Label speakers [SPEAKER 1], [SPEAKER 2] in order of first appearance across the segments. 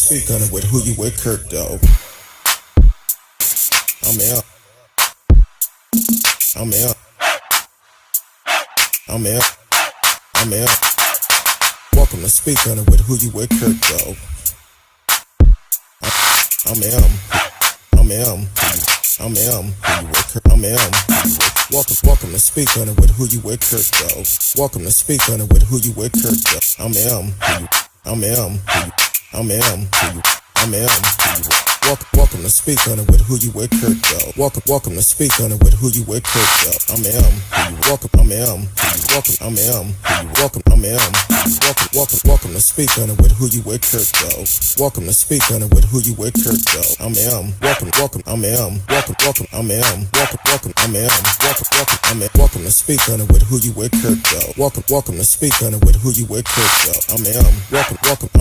[SPEAKER 1] speak on it with who you with, Kirk, dog. I'm out. I'm out. I'm out. I'm out. Welcome to speak on it with who you with, Kirk, dog. I'm out. I'm out. I'm out. Who you with, Kirk? I'm out. Welcome to speak on it with who you with, Kirk, dog. Welcome to speak on it with who you with, Kirk, dog. I'm out. I'm out. I'm out. I'm out. Welcome to speak on it with who you with, Kirk, dog. Welcome to speak on it with who you with, Kirk, dog. I'm welcome. I'm welcome. I'm welcome. I'm welcome to speak on it with who you with, Kirk, dog. Welcome to speak on it with who you with, Kirk, dog. I'm welcome. I'm welcome. I'm welcome. I'm welcome to speak on it with who you with, Kirk, dog. Welcome to speak on it with who you with, Kirk, dog. I'm welcome. I'm welcome.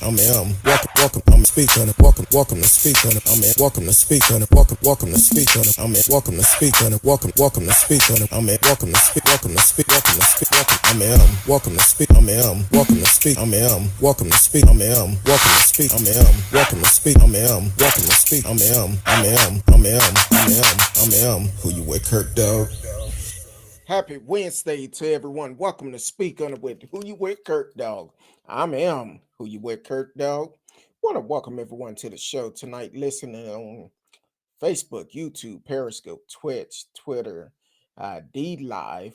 [SPEAKER 1] I'm welcome. I'm speak on it. Welcome to speak on it. I'm welcome to speak on it. Welcome to speak on it. I'm welcome to speak on it. Welcome to speak on it. I'm welcome to speak. Welcome to speak. Welcome to speak. I'm welcome to speak. I'm welcome to speak. I'm welcome to speak. I'm welcome to speak. I'm welcome to speak. I'm welcome to speak. I'm who you with, Kirk, dog.
[SPEAKER 2] Happy Wednesday to everyone. Welcome to Speak on it with Who You With, Kurt Dog. I'm Who You With, Kurt Dog. Want to welcome everyone to the show tonight, listening on Facebook, YouTube, Periscope, Twitch, Twitter, D Live.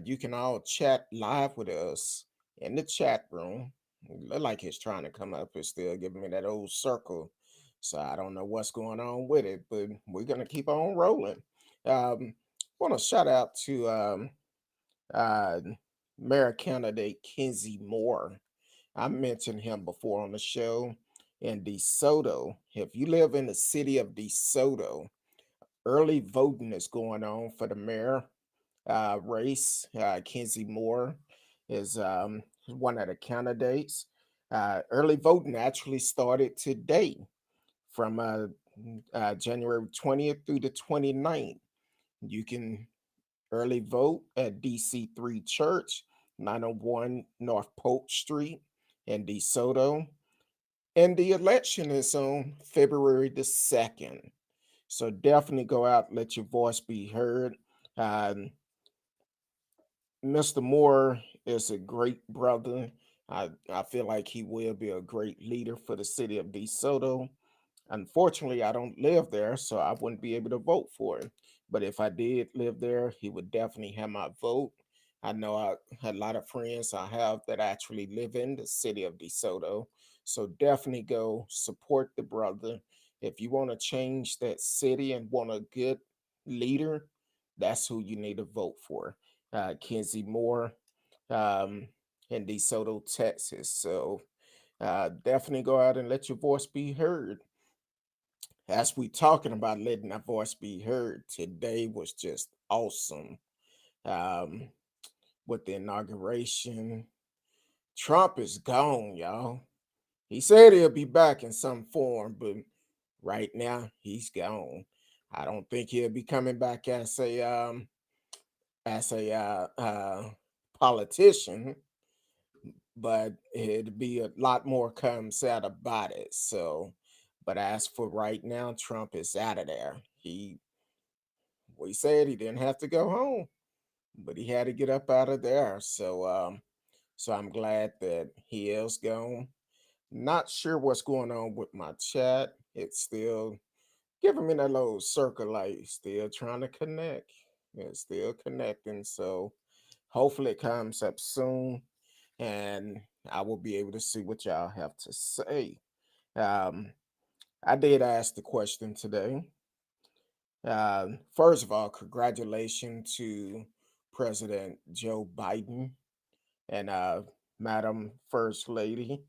[SPEAKER 2] You can all chat live with us in the chat room. Look like it's trying to come up. It's still giving me that old circle. So I don't know what's going on with it, but we're going to keep on rolling. Want to shout out to uh, mayor candidate Kenzie Moore. I mentioned him before on the show in DeSoto. If you live in the city of DeSoto, early voting is going on for the mayor race. Kenzie Moore is one of the candidates. Early voting actually started today from January 20th through the 29th. You can early vote at DC3 Church, 901 North Polk Street in DeSoto. And the election is on February the 2nd. So definitely go out, let your voice be heard. Um, Mr. Moore is a great brother. I feel like he will be a great leader for the city of DeSoto. Unfortunately, I don't live there, so I wouldn't be able to vote for him. But if I did live there, he would definitely have my vote. I know I had a lot of friends I have that actually live in the city of DeSoto. So definitely go support the brother. If you want to change that city and want a good leader, that's who you need to vote for. Kenzie Moore um, in DeSoto, Texas. So definitely go out and let your voice be heard. As we talking about letting our voice be heard, today was just awesome. Um, with the inauguration, Trump is gone, y'all. He said he'll be back in some form, but right now he's gone. I don't think he'll be coming back as a politician, but it'd be a lot more comes out about it. So, but as for right now, Trump is out of there. We said he didn't have to go home, but he had to get up out of there. So I'm glad that he is gone. Not sure what's going on with my chat. It's still giving me that little circle light, still trying to connect. It's still connecting. So hopefully it comes up soon and I will be able to see what y'all have to say. Um, I did ask the question today. First of all, congratulations to President Joe Biden and Madam First Lady.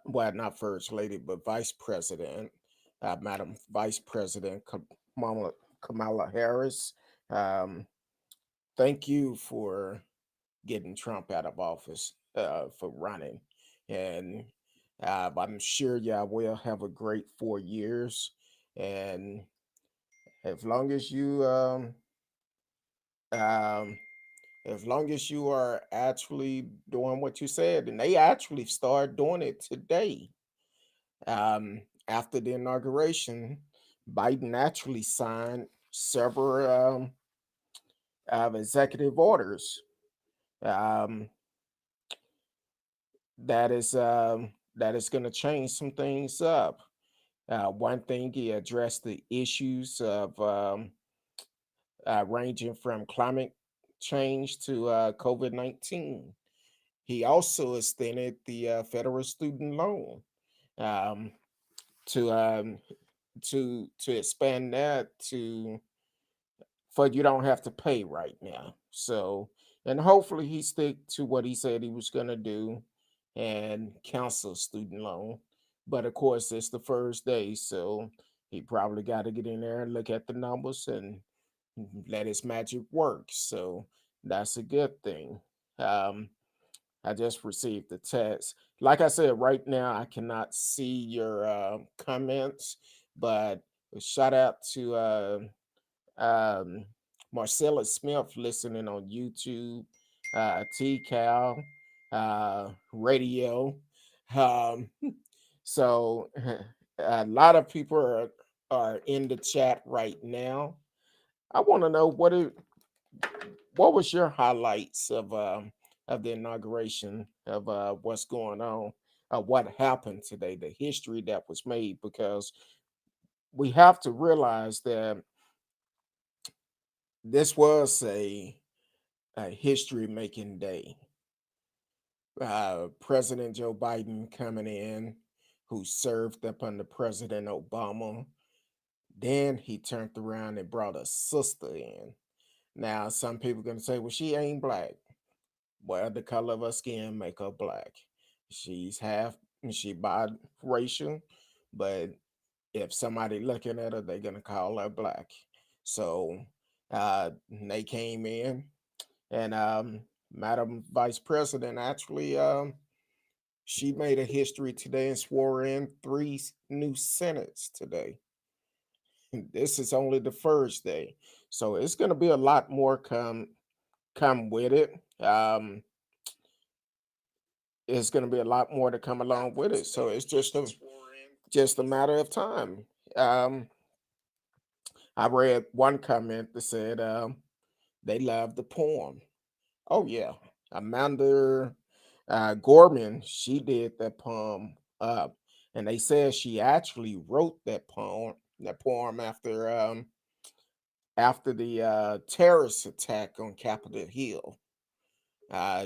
[SPEAKER 2] Well, not First Lady, but Vice President, Madam Vice President Kamala Harris. Um, Thank you for getting Trump out of office for running. And I'm sure y'all will have a great 4 years. And as long as you um, as long as you are actually doing what you said, and they actually start doing it today. After the inauguration, Biden actually signed several executive orders um, that is going to change some things up. One thing, he addressed the issues of ranging from climate change to COVID-19. He also extended the federal student loan um, to expand that to for you don't have to pay right now. So, and hopefully he stick to what he said he was going to do and cancel student loan. But of course, it's the first day, so he probably got to get in there and look at the numbers and let his magic work. So that's a good thing. Um, I just received the text. Like I said, right now I cannot see your comments, but shout out to um, Marcella Smith listening on YouTube, T Cal, radio. Um, so a lot of people are in the chat right now. I want to know what was your highlights of the inauguration of what's going on, what happened today, the history that was made, because we have to realize that this was a history making day. President Joe Biden coming in, who served up under President Obama. Then he turned around and brought a sister in. Now, some people going to say, well, she ain't black. Well, the color of her skin make her black. She's she biracial, but if somebody looking at her, they're gonna call her black. So they came in, and Madam Vice President actually she made a history today and swore in three new senates today. This is only the first day, so it's gonna be a lot more come with it. It's going to be a lot more to come along with it. So it's just a matter of time. Um, I read one comment that said they love the poem. Oh yeah, Amanda Gorman, she did that poem up, and they said she actually wrote that poem after the terrorist attack on Capitol Hill.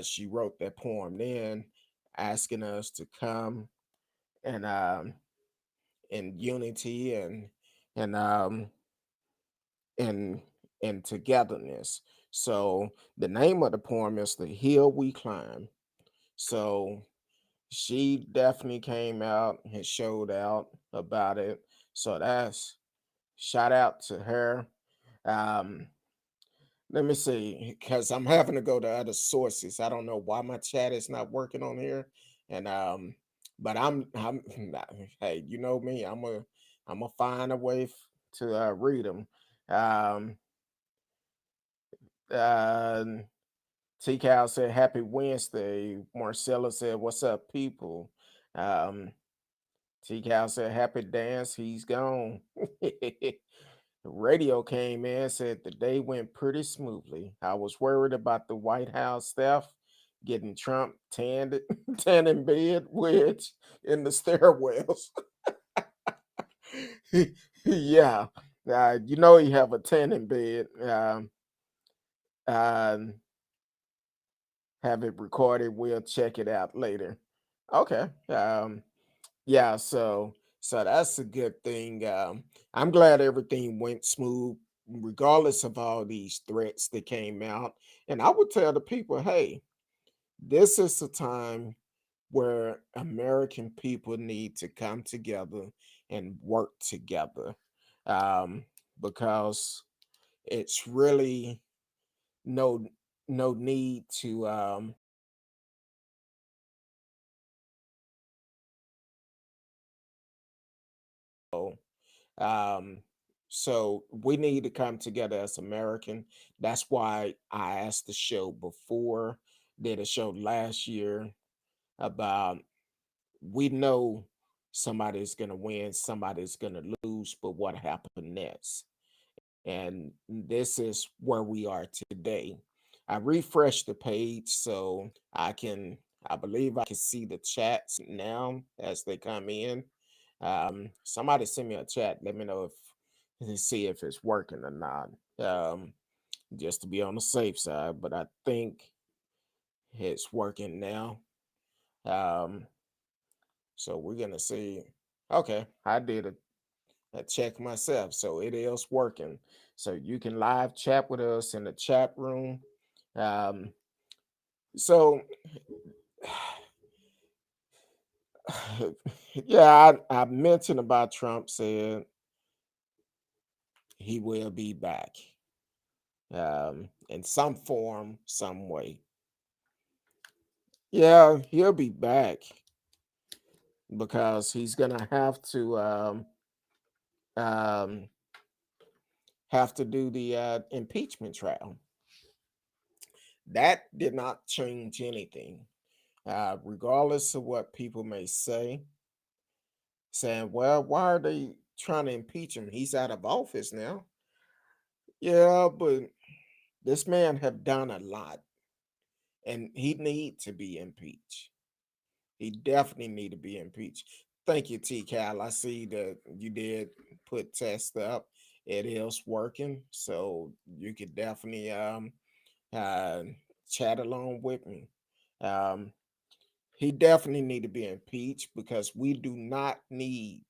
[SPEAKER 2] She wrote that poem then, asking us to come and in unity and and and togetherness. So the name of the poem is "The Hill We Climb." So she definitely came out and showed out about it. So that's shout out to her. Um, Let me see, because I'm having to go to other sources. I don't know why my chat is not working on here, and but I'm hey, you know me, I'm a find a way to read them. Um, uh, T Cal said, "Happy Wednesday." Marcella said, "What's up, people?" Um, T Cal said, "Happy dance." He's gone. The radio came in, said the day went pretty smoothly. I was worried about the White House staff getting Trump tanned, tan in bed, wedge in the stairwells. Yeah, you know you have a tan in bed. Uh, have it recorded. We'll check it out later. Okay. Yeah, so that's a good thing. I'm glad everything went smooth, regardless of all these threats that came out. And I would tell the people, hey, this is a time where American people need to come together and work together, um, because it's really no no need to Um, so we need to come together as American. That's why I asked the show before, did a show last year about we know somebody's going to win, somebody's going to lose, but what happened next? And this is where we are today. I refreshed the page so I believe I can see the chats now as they come in. Somebody send me a chat. Let me know if to see if it's working or not. Um, just to be on the safe side, but I think it's working now. Um, so we're gonna see. Okay, I did a check myself, so it is working. So you can live chat with us in the chat room. Um, so yeah, I mentioned about Trump said he will be back in some form, some way. Yeah, he'll be back because he's gonna um, have to do the impeachment trial. That did not change anything, regardless of what people may say. Saying, "Well, why are they trying to impeach him? He's out of office now." Yeah, but this man have done a lot, and he need to be impeached. He definitely need to be impeached. Thank you, T. Cal. I see that you did put test up. It is working, so you could definitely uh, chat along with me. Um, he definitely need to be impeached because we do not need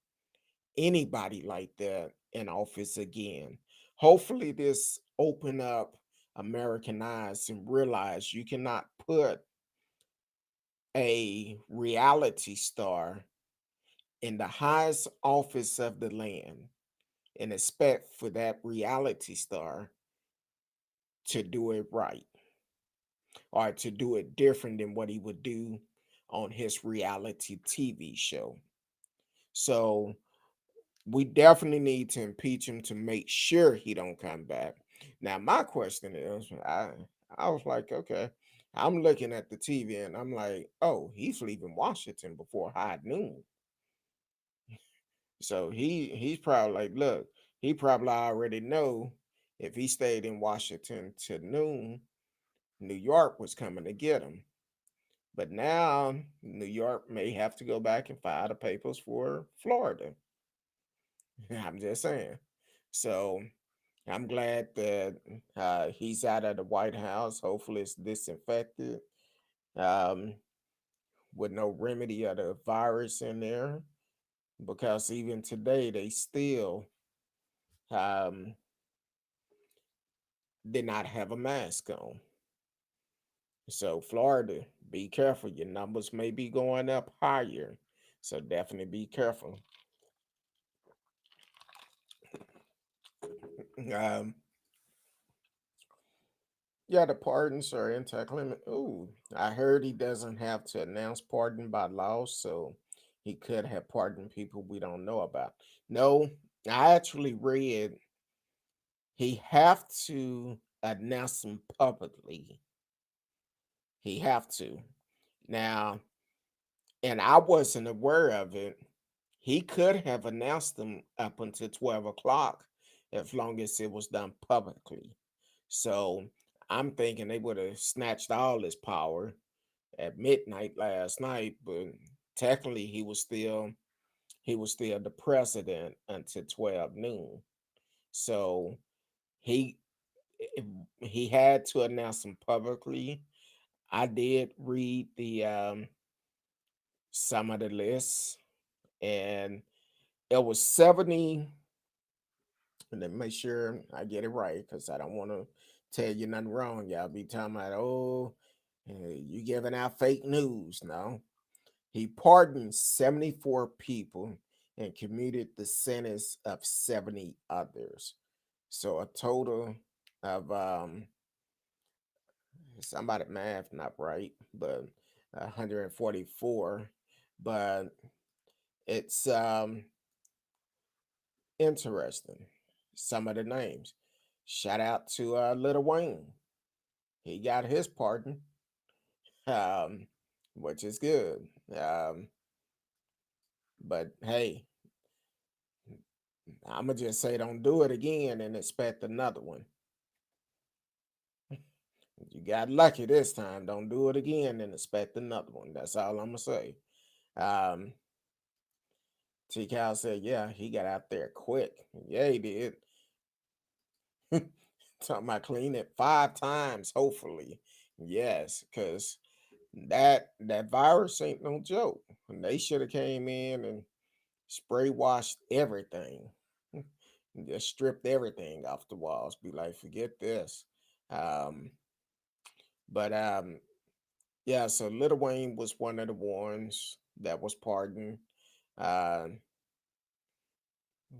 [SPEAKER 2] anybody like that in office again. Hopefully, this open up American eyes and realize you cannot put a reality star in the highest office of the land and expect for that reality star to do it right or to do it different than what he would do on his reality TV show. So we definitely need to impeach him to make sure he don't come back. Now, my question is, I was like, okay, I'm looking at the TV and I'm like, oh, he's leaving Washington before high noon. So he's probably like, look, he probably already know if he stayed in Washington to noon, New York was coming to get him. But now New York may have to go back and file the papers for Florida. I'm just saying. So I'm glad that he's out of the White House. Hopefully, it's disinfected um, with no remedy of the virus in there. Because even today, they still um, did not have a mask on. So, Florida, be careful. Your numbers may be going up higher. So, definitely be careful. Um, yeah, the pardons are anti-climate. Ooh, I heard he doesn't have to announce pardon by law, so he could have pardoned people we don't know about. No, I actually read he have to announce them publicly. He have to. Now, and I wasn't aware of it. He could have announced them up until 12 o'clock as long as it was done publicly. So I'm thinking they would have snatched all his power at midnight last night, but technically he was still the president until 12 noon. So he he had to announce them publicly. I did read the some of the lists, and it was 70. And let me make sure I get it right because I don't want to tell you nothing wrong. Y'all be talking about, oh, you giving out fake news. No, he pardoned 74 people and commuted the sentence of 70 others. So a total of somebody math not right, but 144. But it's interesting. Some of the names. Shout out to Little Wayne. He got his pardon, um, which is good. Um, But hey, I'ma just say don't do it again and expect another one. You got lucky this time. Don't do it again and expect another one. That's all I'm gonna say. Um, T Cal said, yeah, he got out there quick. Yeah, he did. Talking about clean it 5 times, hopefully. Yes, because that virus ain't no joke. And they should have came in and spray washed everything. Just stripped everything off the walls. Be like, forget this. Um, but yeah, so Little Wayne was one of the ones that was pardoned. Uh,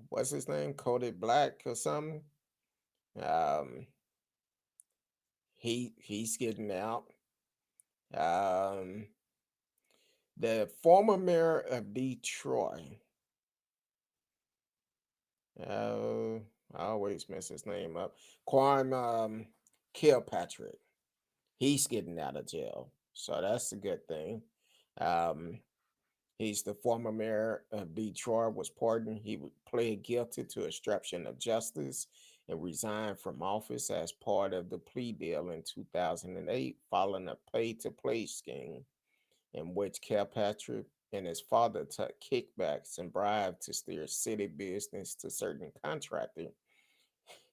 [SPEAKER 2] what's his name? Coded Black or something. Um, he's getting out. Um, the former mayor of Detroit. Uh, I always mess his name up. Quan Kilpatrick. He's getting out of jail, so that's a good thing. Um, he's the former mayor of Detroit. Was pardoned. He plead guilty to obstruction of justice and resigned from office as part of the plea deal in 2008, following a pay-to-play scheme in which Kilpatrick and his father took kickbacks and bribes to steer city business to certain contractors.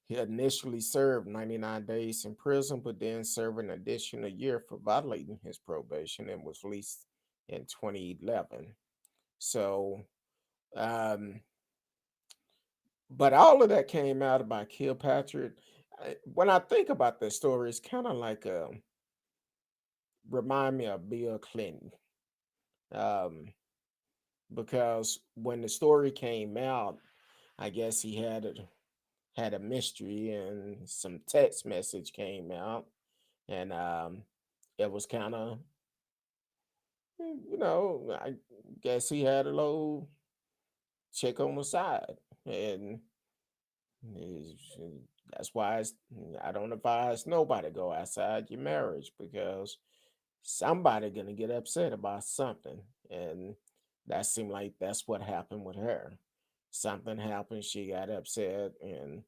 [SPEAKER 2] He initially served 99 days in prison, but then served an additional year for violating his probation and was released in 2011. So, um, but all of that came out about Kilpatrick. When I think about this story, it's kind of like remind me of Bill Clinton. Um, because when the story came out, I guess he had a mystery and some text message came out, and it was kind of, I guess he had a little chick on the side, and he's- that's why I don't advise nobody go outside your marriage, because somebody gonna get upset about something, and that seemed like that's what happened with her. Something happened, she got upset and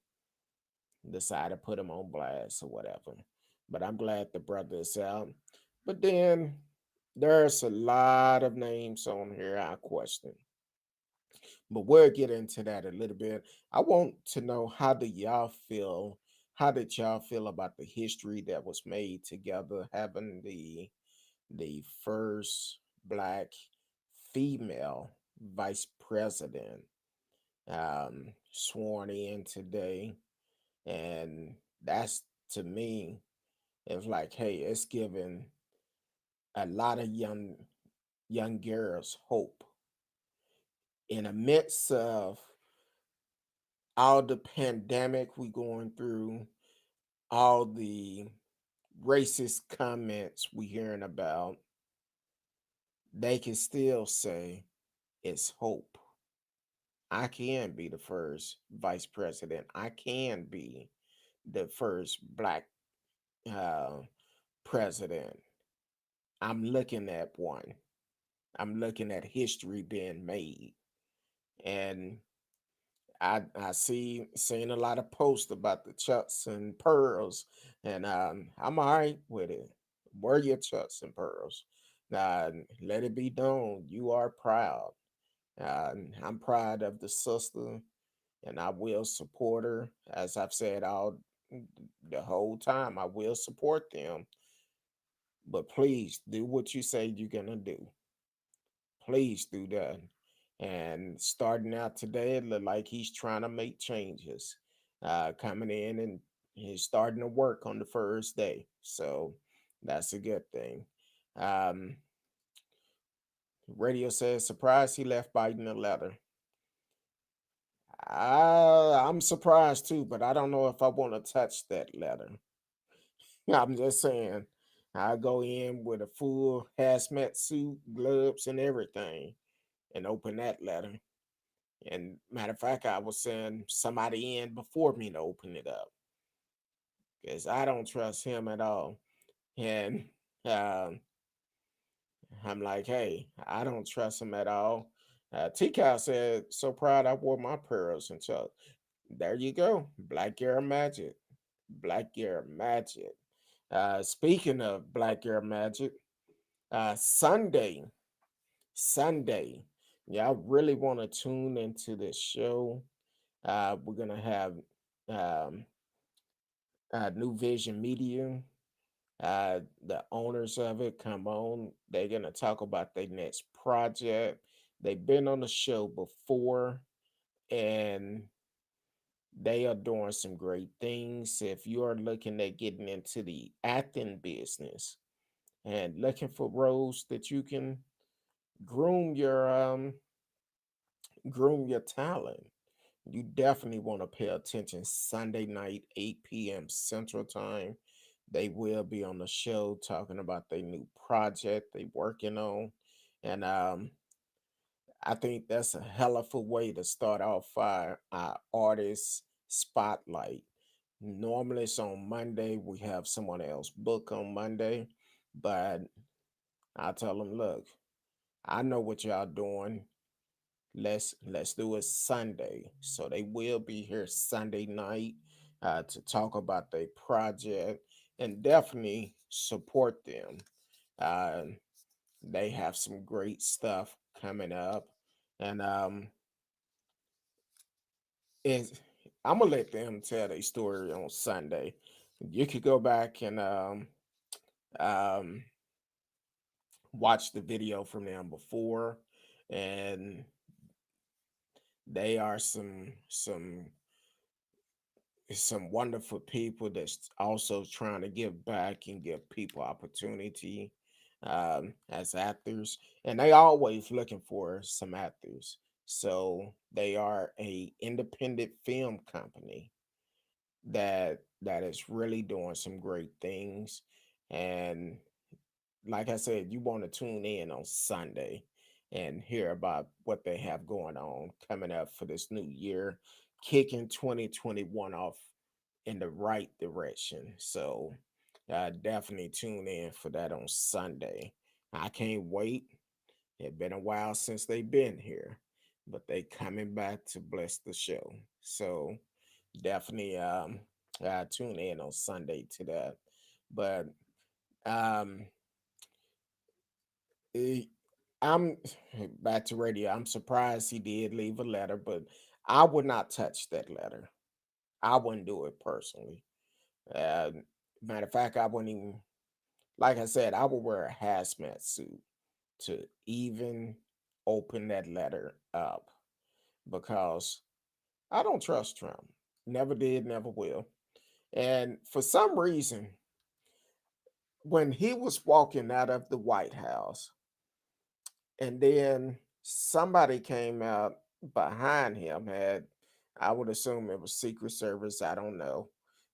[SPEAKER 2] decided to put him on blast or whatever. But I'm glad the brother is out. But then there's a lot of names on here I question. But we'll get into that a little bit. I want to know, how do y'all feel? How did y'all feel about the history that was made together, having the first black female vice president sworn in today? And that's, to me, it's like, hey, it's giving a lot of young girls hope in the midst of all the pandemic we going through, all the racist comments we hearing about. They can still say it's hope. I can be the first vice president. I can be the first black uh, president. I'm looking at one. I'm looking at history being made, and I seen a lot of posts about the chucks and pearls, and I'm all right with it. Wear your chucks and pearls. Let it be known you are proud. I'm proud of the sister, and I will support her. As I've said all the whole time, I will support them. But please do what you say you're gonna do. Please do that. And starting out today, it looked like he's trying to make changes. Coming in, and he's starting to work on the first day. So that's a good thing. Um, Radio says, surprised he left Biden a letter. I'm surprised too, but I don't know if I want to touch that letter. I'm just saying, I go in with a full hazmat suit, gloves, and everything, and open that letter. And matter of fact, I was saying somebody in before me to open it up, because I don't trust him at all. And um, I'm like, hey, I don't trust him at all. T-Cow said, so proud I wore my pearls. And so there you go. Black Girl Magic. Black Girl Magic. Speaking of Black Girl Magic, Sunday, Sunday, y'all really want to tune into this show. We're going to have um, New Vision Media, the owners of it come on. They're going to talk about their next project. They've been on the show before, and they are doing some great things. If you are looking at getting into the acting business and looking for roles that you can groom your talent, you definitely want to pay attention. Sunday night, 8 p.m. Central Time. They will be on the show talking about their new project they working on. And I think that's a hell of a way to start off our artist spotlight. Normally it's on Monday. We have someone else book on Monday, but I tell them, look, I know what y'all doing. Let's do it Sunday. So they will be here Sunday night to talk about their project and definitely support them. Uh, they have some great stuff coming up, and is I'm gonna let them tell their story on Sunday. You could go back and um, watch the video from them before, and they are some wonderful people that's also trying to give back and give people opportunity as actors, and they always looking for some actors. So they are a independent film company that is really doing some great things. And like I said, you want to tune in on Sunday and hear about what they have going on coming up for this new year, kicking 2021 off in the right direction. So definitely tune in for that on Sunday. I can't wait. It's been a while since they've been here, but they coming back to bless the show. So definitely tune in on Sunday to that. But um, eh, I'm back to radio. I'm surprised he did leave a letter, but I would not touch that letter. I wouldn't do it personally. Uh, Matter of fact, I wouldn't even, like I said, I would wear a hazmat suit to even open that letter up because I don't trust Trump. Never did, never will. And for some reason, when he was walking out of the White House, and then somebody came out behind him, had, I would assume it was Secret Service, I don't know,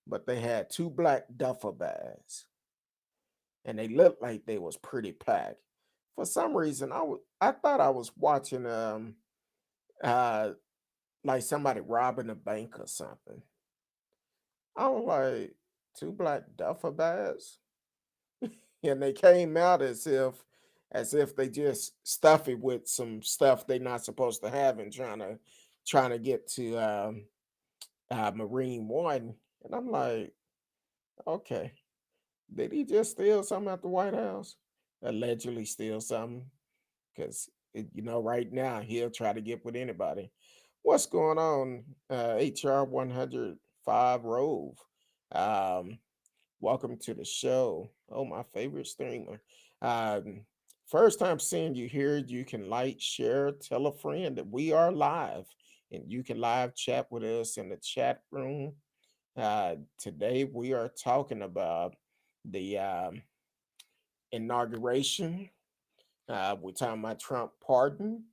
[SPEAKER 2] but they had two black duffel bags, and they looked like they was pretty packed. For some reason, I thought I was watching uh like somebody robbing a bank or something. I was like, two black duffel bags, and they came out as if they just stuff it with some stuff they not supposed to have and trying to get to Marine One, and I'm like, okay, did he just steal something at the White House? Allegedly steal something, because right now he'll try to get with anybody. What's going on, HR 105 Rove? Um, Welcome to the show. Oh, my favorite streamer. Um, First time seeing you here. You can like, share, tell a friend that we are live, and you can live chat with us in the chat room. Today we are talking about the inauguration. We're talking about Trump pardon.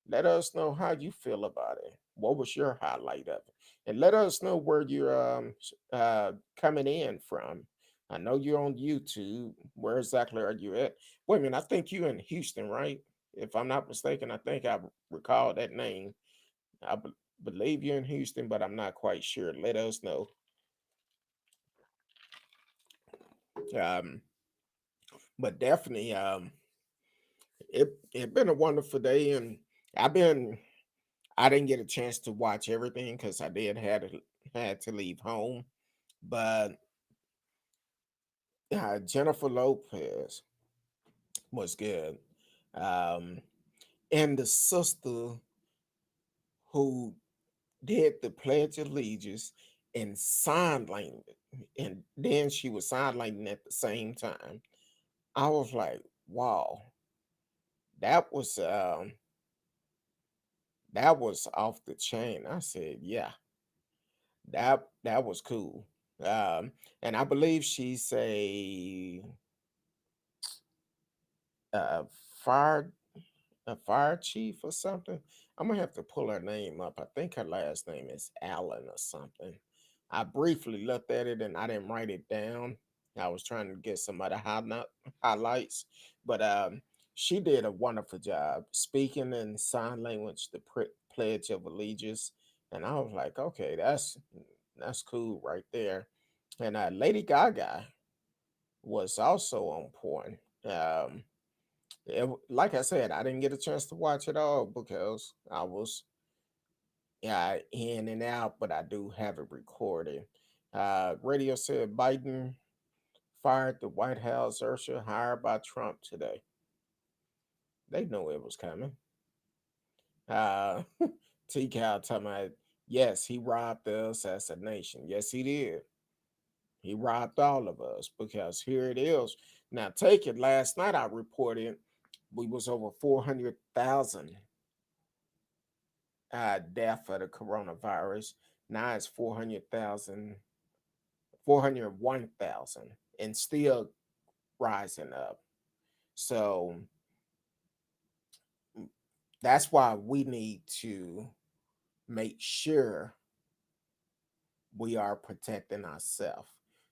[SPEAKER 2] Let us know how you feel about it. What was your highlight of it? And let us know where you're coming in from. I know you're on YouTube. Where exactly are you at? Wait a minute, I think you're in Houston, right? If I'm not mistaken, I think I recall that name. I believe you're in Houston, but I'm not quite sure. Let us know. Um, but definitely, it been a wonderful day, and I've been I didn't get a chance to watch everything because I did had to leave home. But Jennifer Lopez was good. Um, and the sister who did the Pledge of Allegiance in sign language, and then she was sign language at the same time. I was like, wow, that was um, that was off the chain. I said, yeah, that was cool. Um, and I believe she's a fire fire chief or something. I'm gonna have to pull her name up. I think her last name is Allen or something. I briefly looked at it and I didn't write it down. I was trying to get some other highlights, but she did a wonderful job speaking in sign language, the Pledge of Allegiance, and I was like, okay, that's cool right there. And Lady Gaga was also on point. Um, like I said, I didn't get a chance to watch it all because I was, yeah, in and out, but I do have it recorded. Radio said Biden fired the White House usher hired by Trump today. They know it was coming. Uh, T. Cal talking about, yes, he robbed the assassination. Yes, he did. He robbed all of us because here it is. Now, take it. Last night I reported we was over 400,000 death of the coronavirus. Now it's 400,000, 401,000, and still rising up. So that's why we need to make sure we are protecting ourselves.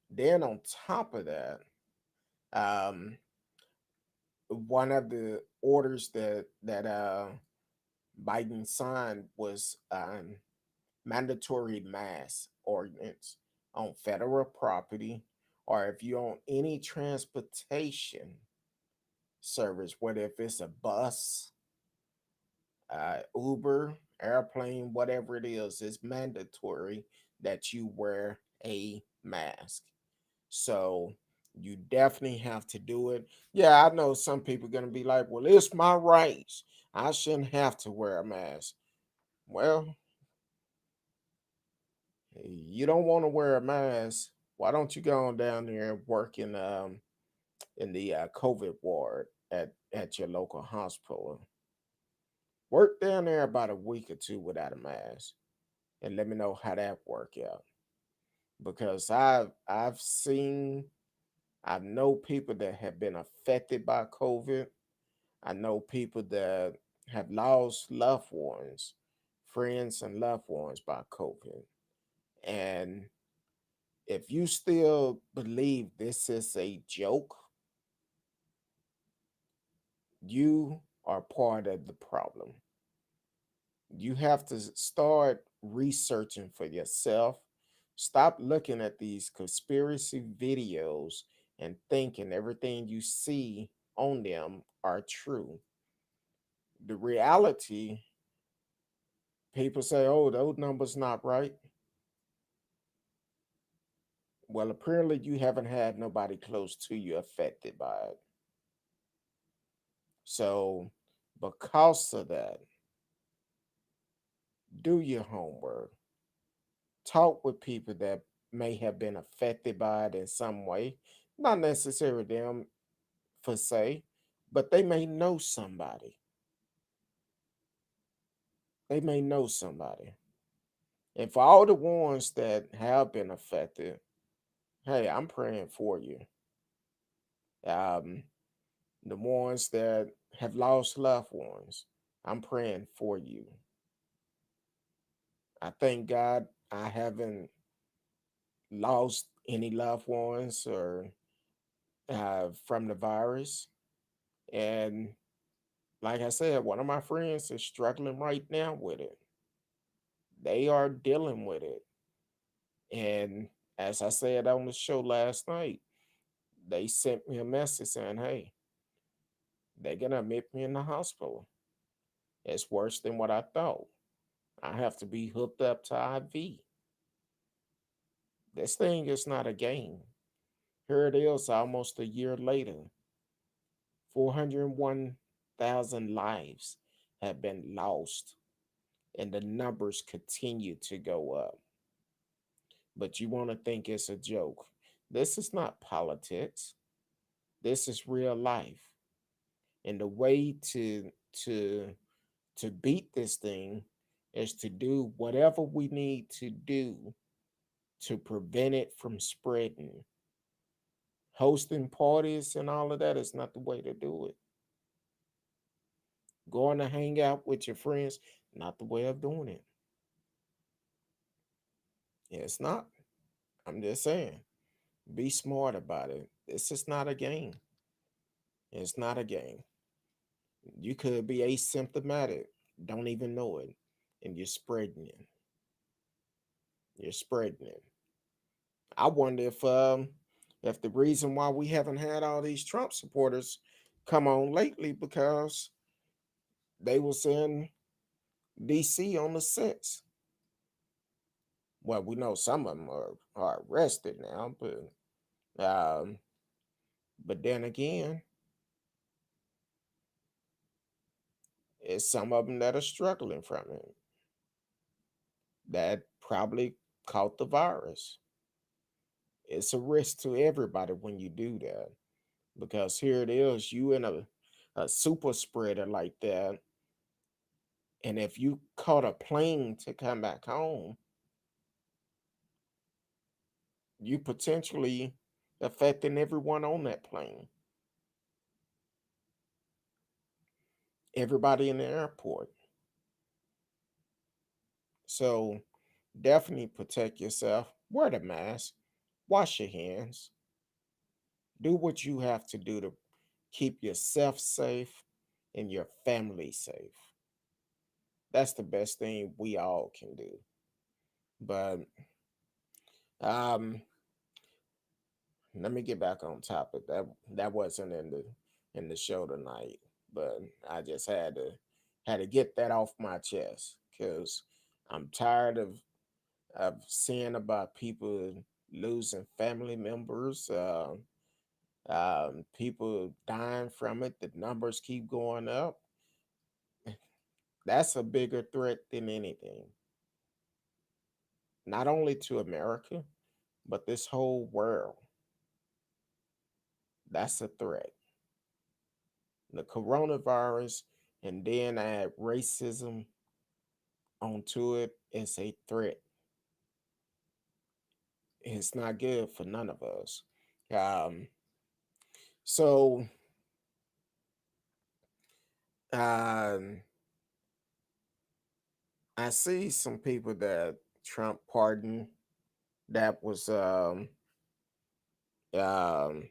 [SPEAKER 2] Then on top of that, um, one of the orders that Biden signed was mandatory mask ordinance on federal property, or if you own any transportation service, whether if it's a bus, Uber, airplane, whatever it is, it's mandatory that you wear a mask. So you definitely have to do it. Yeah, I know some people are going to be like, well, it's my rights. I shouldn't have to wear a mask. Well, you don't want to wear a mask. Why don't you go on down there and work in the COVID ward at your local hospital? Work down there about a week or two without a mask, and let me know how that work out. Because I've seen, I know people that have been affected by COVID. I know people that have lost loved ones, friends and loved ones by COVID. And if you still believe this is a joke, you are part of the problem. You have to start researching for yourself. Stop looking at these conspiracy videos and thinking everything you see on them are true. The reality, people say, oh, those numbers not right. Well, apparently you haven't had nobody close to you affected by it. So, because of that, do your homework. Talk with people that may have been affected by it in some way. Not necessarily them per se, but they may know somebody. They may know somebody. And for all the ones that have been affected, hey, I'm praying for you. Um, the ones that have lost loved ones, I'm praying for you. I thank God I haven't lost any loved ones or from the virus. And like I said, one of my friends is struggling right now with it. They are dealing with it. And as I said on the show last night, they sent me a message saying, hey, they're going to admit me in the hospital. It's worse than what I thought. I have to be hooked up to IV. This thing is not a game. Here it is almost a year later. 401,000 lives have been lost, and the numbers continue to go up. But you want to think it's a joke. This is not politics. This is real life. And the way to to beat this thing is to do whatever we need to do to prevent it from spreading. Hosting parties and all of that is not the way to do it. Going to hang out with your friends, not the way of doing it. Yeah, it's not. I'm just saying, be smart about it. This is not a game. It's not a game. You could be asymptomatic, don't even know it, and you're spreading it. You're spreading it. I wonder if the reason why we haven't had all these Trump supporters come on lately because they was in DC on the six. Well, we know some of them are arrested now, um, but then again, it's some of them that are struggling from it that probably caught the virus. It's a risk to everybody when you do that because here it is, you in a super spreader like that, and if you caught a plane to come back home, you potentially affecting everyone on that plane, everybody in the airport. So definitely protect yourself. Wear the mask. Wash your hands. Do what you have to do to keep yourself safe and your family safe. That's the best thing we all can do. But um, let me get back on topic. That wasn't in the show tonight, but I just had to get that off my chest because I'm tired of seeing about people losing family members, people dying from it. The numbers keep going up. That's a bigger threat than anything, not only to America, but this whole world. That's a threat. The coronavirus, and then add racism onto it is a threat. It's not good for none of us. Um, so um, I see some people that Trump pardoned that was um, um,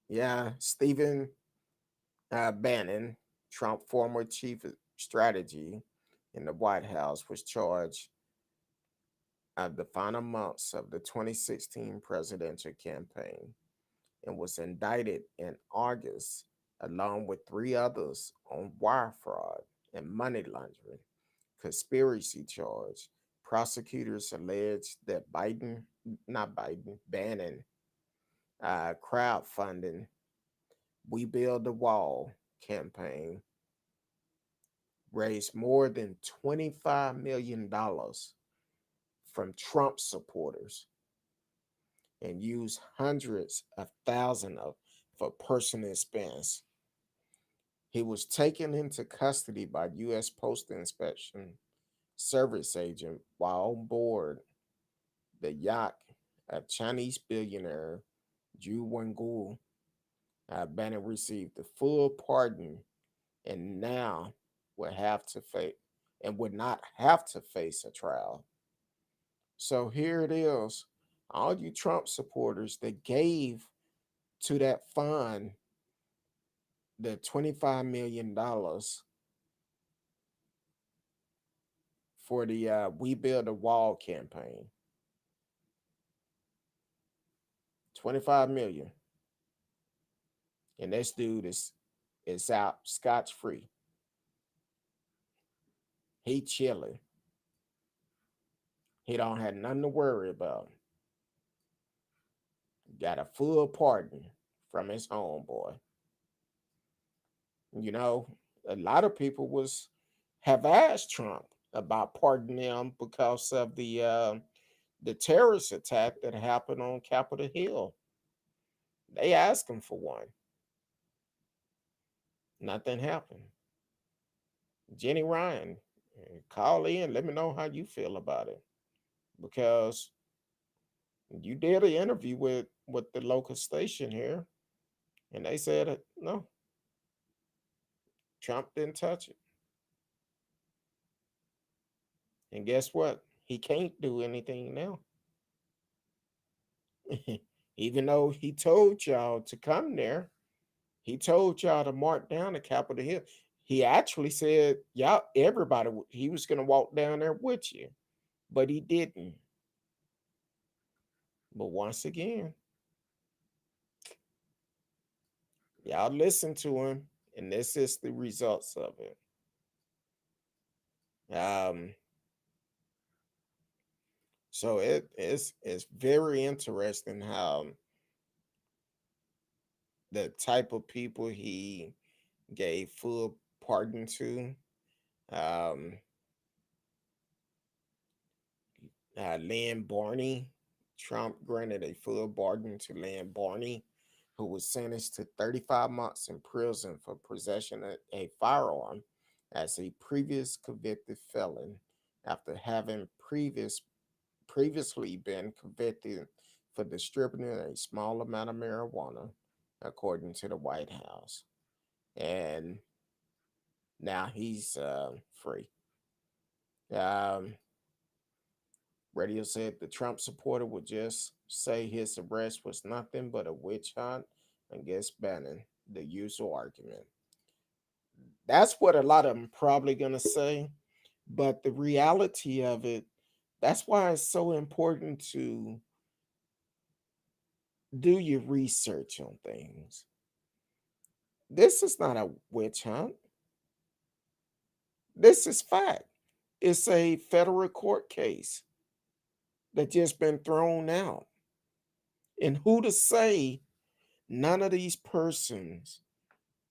[SPEAKER 2] yeah, Stephen Bannon, Trump former chief of strategy in the White House, was charged of the final months of the 2016 presidential campaign and was indicted in August along with three others on wire fraud and money laundering conspiracy charge. Prosecutors alleged that Bannon crowdfunding We Build the Wall campaign raised more than $25 million from Trump supporters and used hundreds of thousands of for personal expense. He was taken into custody by U.S. Postal Inspection Service agent while on board the yacht of Chinese billionaire Zhu Wengul. Bannon received the full pardon and now would have to face and would not have to face a trial. So here it is. All you Trump supporters that gave to that fund the $25 million for the We Build a Wall campaign. 25 million. And this dude is out scotch free. He chilling. He don't have nothing to worry about. Got a full pardon from his homeboy. You know, a lot of people was have asked Trump about pardoning him because of the terrorist attack that happened on Capitol Hill. They asked him for one. Nothing happened. Jenny Ryan, call in. Let me know how you feel about it, because you did an interview with the local station here, and they said no, Trump didn't touch it. And guess what? He can't do anything now. Even though he told y'all to come there, he told y'all to mark down the Capitol Hill. He actually said, y'all, everybody, he was going to walk down there with you, but he didn't. But once again, y'all listen to him, and this is the results of it. So it's very interesting how the type of people he gave full pardon to. Um, Lynn Barney, Trump granted a full pardon to Lynn Barney, who was sentenced to 35 months in prison for possession of a firearm as a previous convicted felon after having previously been convicted for distributing a small amount of marijuana, according to the White House. And now he's free. Um, Radio said the Trump supporter would just say his arrest was nothing but a witch hunt against Bannon, the usual argument. That's what a lot of them probably going to say. But the reality of it, that's why it's so important to do your research on things. This is not a witch hunt. This is fact. It's a federal court case that just been thrown out. And who to say none of these persons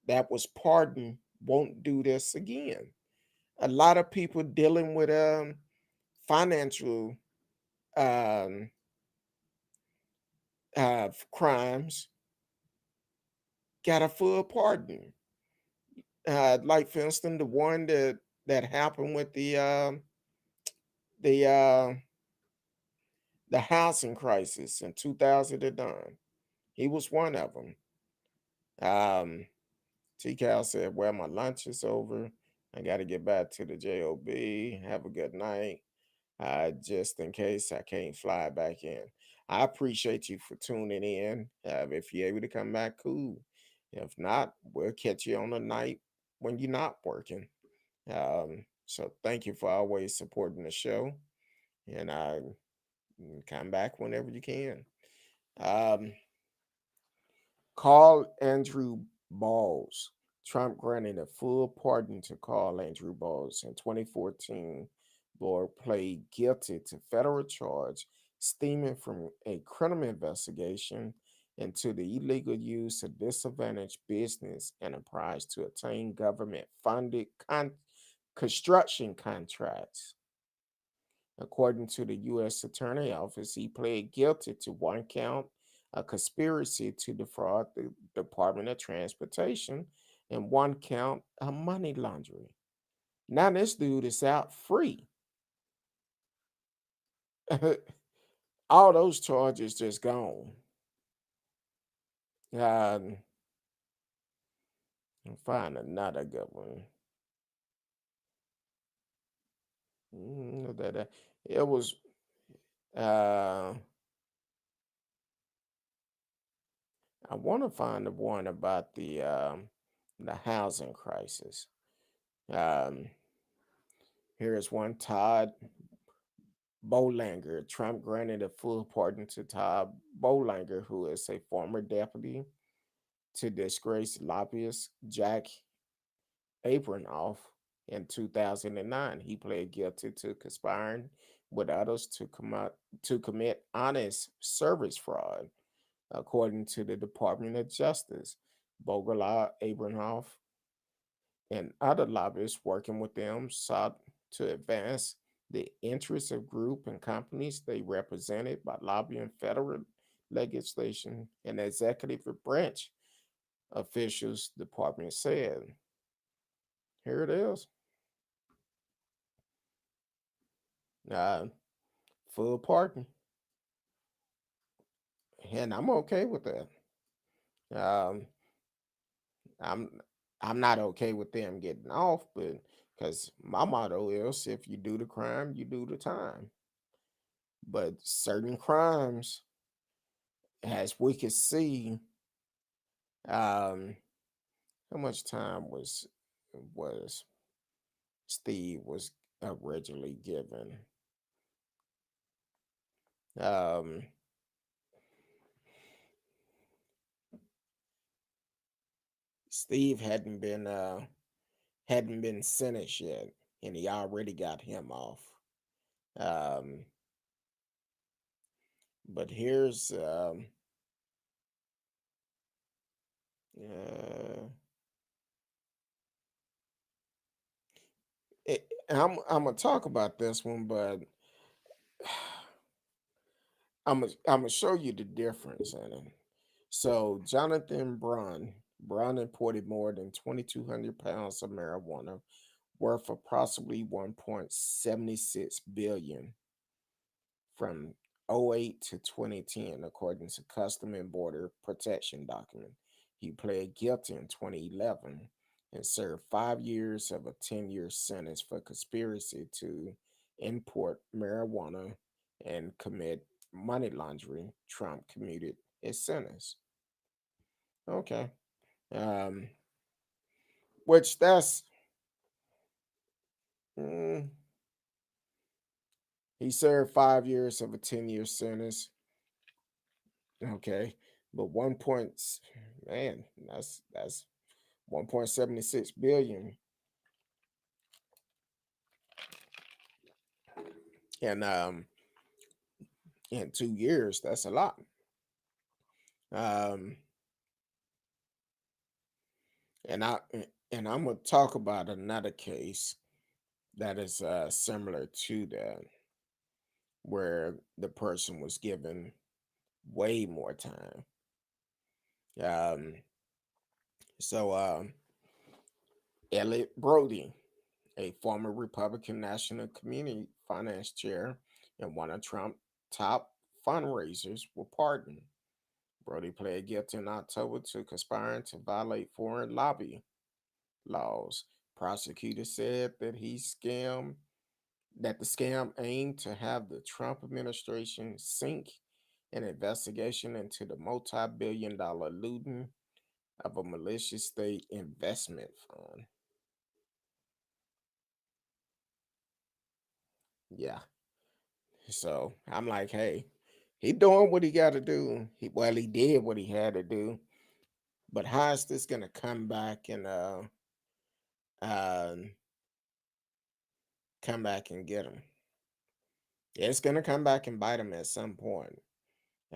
[SPEAKER 2] that was pardoned won't do this again? A lot of people dealing with financial um, crimes got a full pardon. Like for instance, the one that happened with the uh, the housing crisis in 2009. He was one of them. T. Cal said, "Well, my lunch is over. I got to get back to the job. Have a good night. Just in case I can't fly back in." I appreciate you for tuning in. If you're able to come back, cool. If not, we'll catch you on the night when you're not working. So thank you for always supporting the show, and come back whenever you can. Um, Carl Andrew Balls. Trump granted a full pardon to Carl Andrew Balls in 2014. Lord pleaded guilty to federal charge stemming from a criminal investigation into the illegal use of disadvantaged business enterprise to obtain government funded construction contracts. According to the U.S. Attorney Office, he pled guilty to one count, a conspiracy to defraud the Department of Transportation, and one count, of money laundering. Now this dude is out free. All those charges just gone. I'll find another good one. It was uh I want to find the one about the housing crisis. Um, Here is one, Todd Bolanger. Trump granted a full pardon to Todd Bolanger, who is a former deputy to disgraced lobbyist Jack Abramoff in 2009. He pled guilty to conspiring with others to commit honest service fraud, according to the Department of Justice. Bogala Abramoff and other lobbyists working with them sought to advance the interests of group and companies they represented by lobbying federal legislation and executive branch officials, department said. Here it is. Uh, Full pardon. And I'm okay with that. Um, I'm I'm not okay with them getting off, but because my motto is if you do the crime, you do the time. But certain crimes, as we can see, um, how much time was Steve was originally given? Um, Steve hadn't been sentenced yet, and he already got him off. Um, but here's uh, I'm gonna talk about this one, but I'm gonna show you the difference in it. So Jonathan Braun imported more than 2,200 pounds of marijuana worth approximately 1.76 billion from '08 to 2010, according to Custom and Border Protection document. He pled guilty in 2011 and served 5 years of a 10-year sentence for conspiracy to import marijuana and commit money laundering. Trump commuted his sentence. Okay. Um, which that's mm, he served 5 years of a 10-year sentence. Okay. But man, that's 1.76 billion in in 2 years. That's a lot. Um and I and I'm gonna talk about another case that is similar to that, where the person was given way more time. Um so Elliot Brody, a former Republican National Community Finance Chair and one of Trump's top fundraisers, were pardoned. Brody pled guilty in October to conspiring to violate foreign lobby laws. Prosecutors said that the scam aimed to have the Trump administration sink an investigation into the multi-billion-dollar looting of a malicious state investment fund. Yeah. So I'm like, hey, he doing what he got to do. He did what he had to do. But how is this gonna come back and uh come back and get him? It's gonna come back and bite him at some point.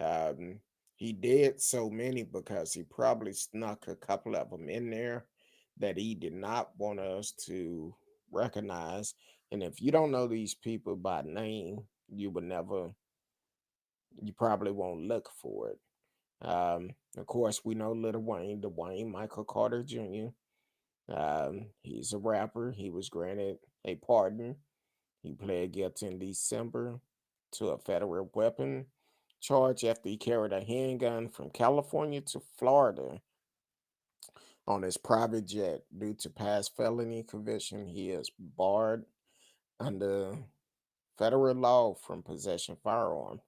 [SPEAKER 2] Um, he did so many because he probably snuck a couple of them in there that he did not want us to recognize. And if you don't know these people by name, you would never, you probably won't look for it. Of course, we know Little Wayne, Dwayne Michael Carter Jr. He's a rapper. He was granted a pardon. He pled guilty in December to a federal weapon charge after he carried a handgun from California to Florida on his private jet. Due to past felony conviction, he is barred under federal law from possession firearm.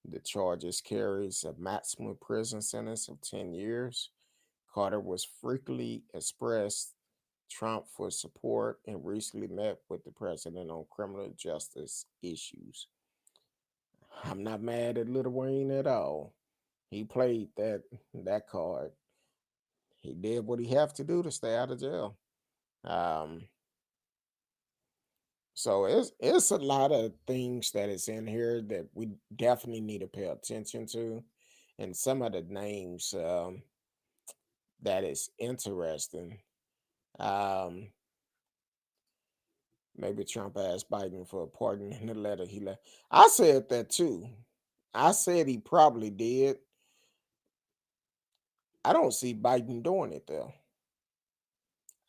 [SPEAKER 2] The charges carries a maximum prison sentence of 10 years. Carter was frequently expressed Trump for support and recently met with the president on criminal justice issues. I'm not mad at Little Wayne at all. He played that card. He did what he have to do to stay out of jail. Um, so it's a lot of things that is in here that we definitely need to pay attention to, and some of the names that is interesting. Um, Maybe Trump asked Biden for a pardon in the letter he left. I said that too. I said he probably did. I don't see Biden doing it though.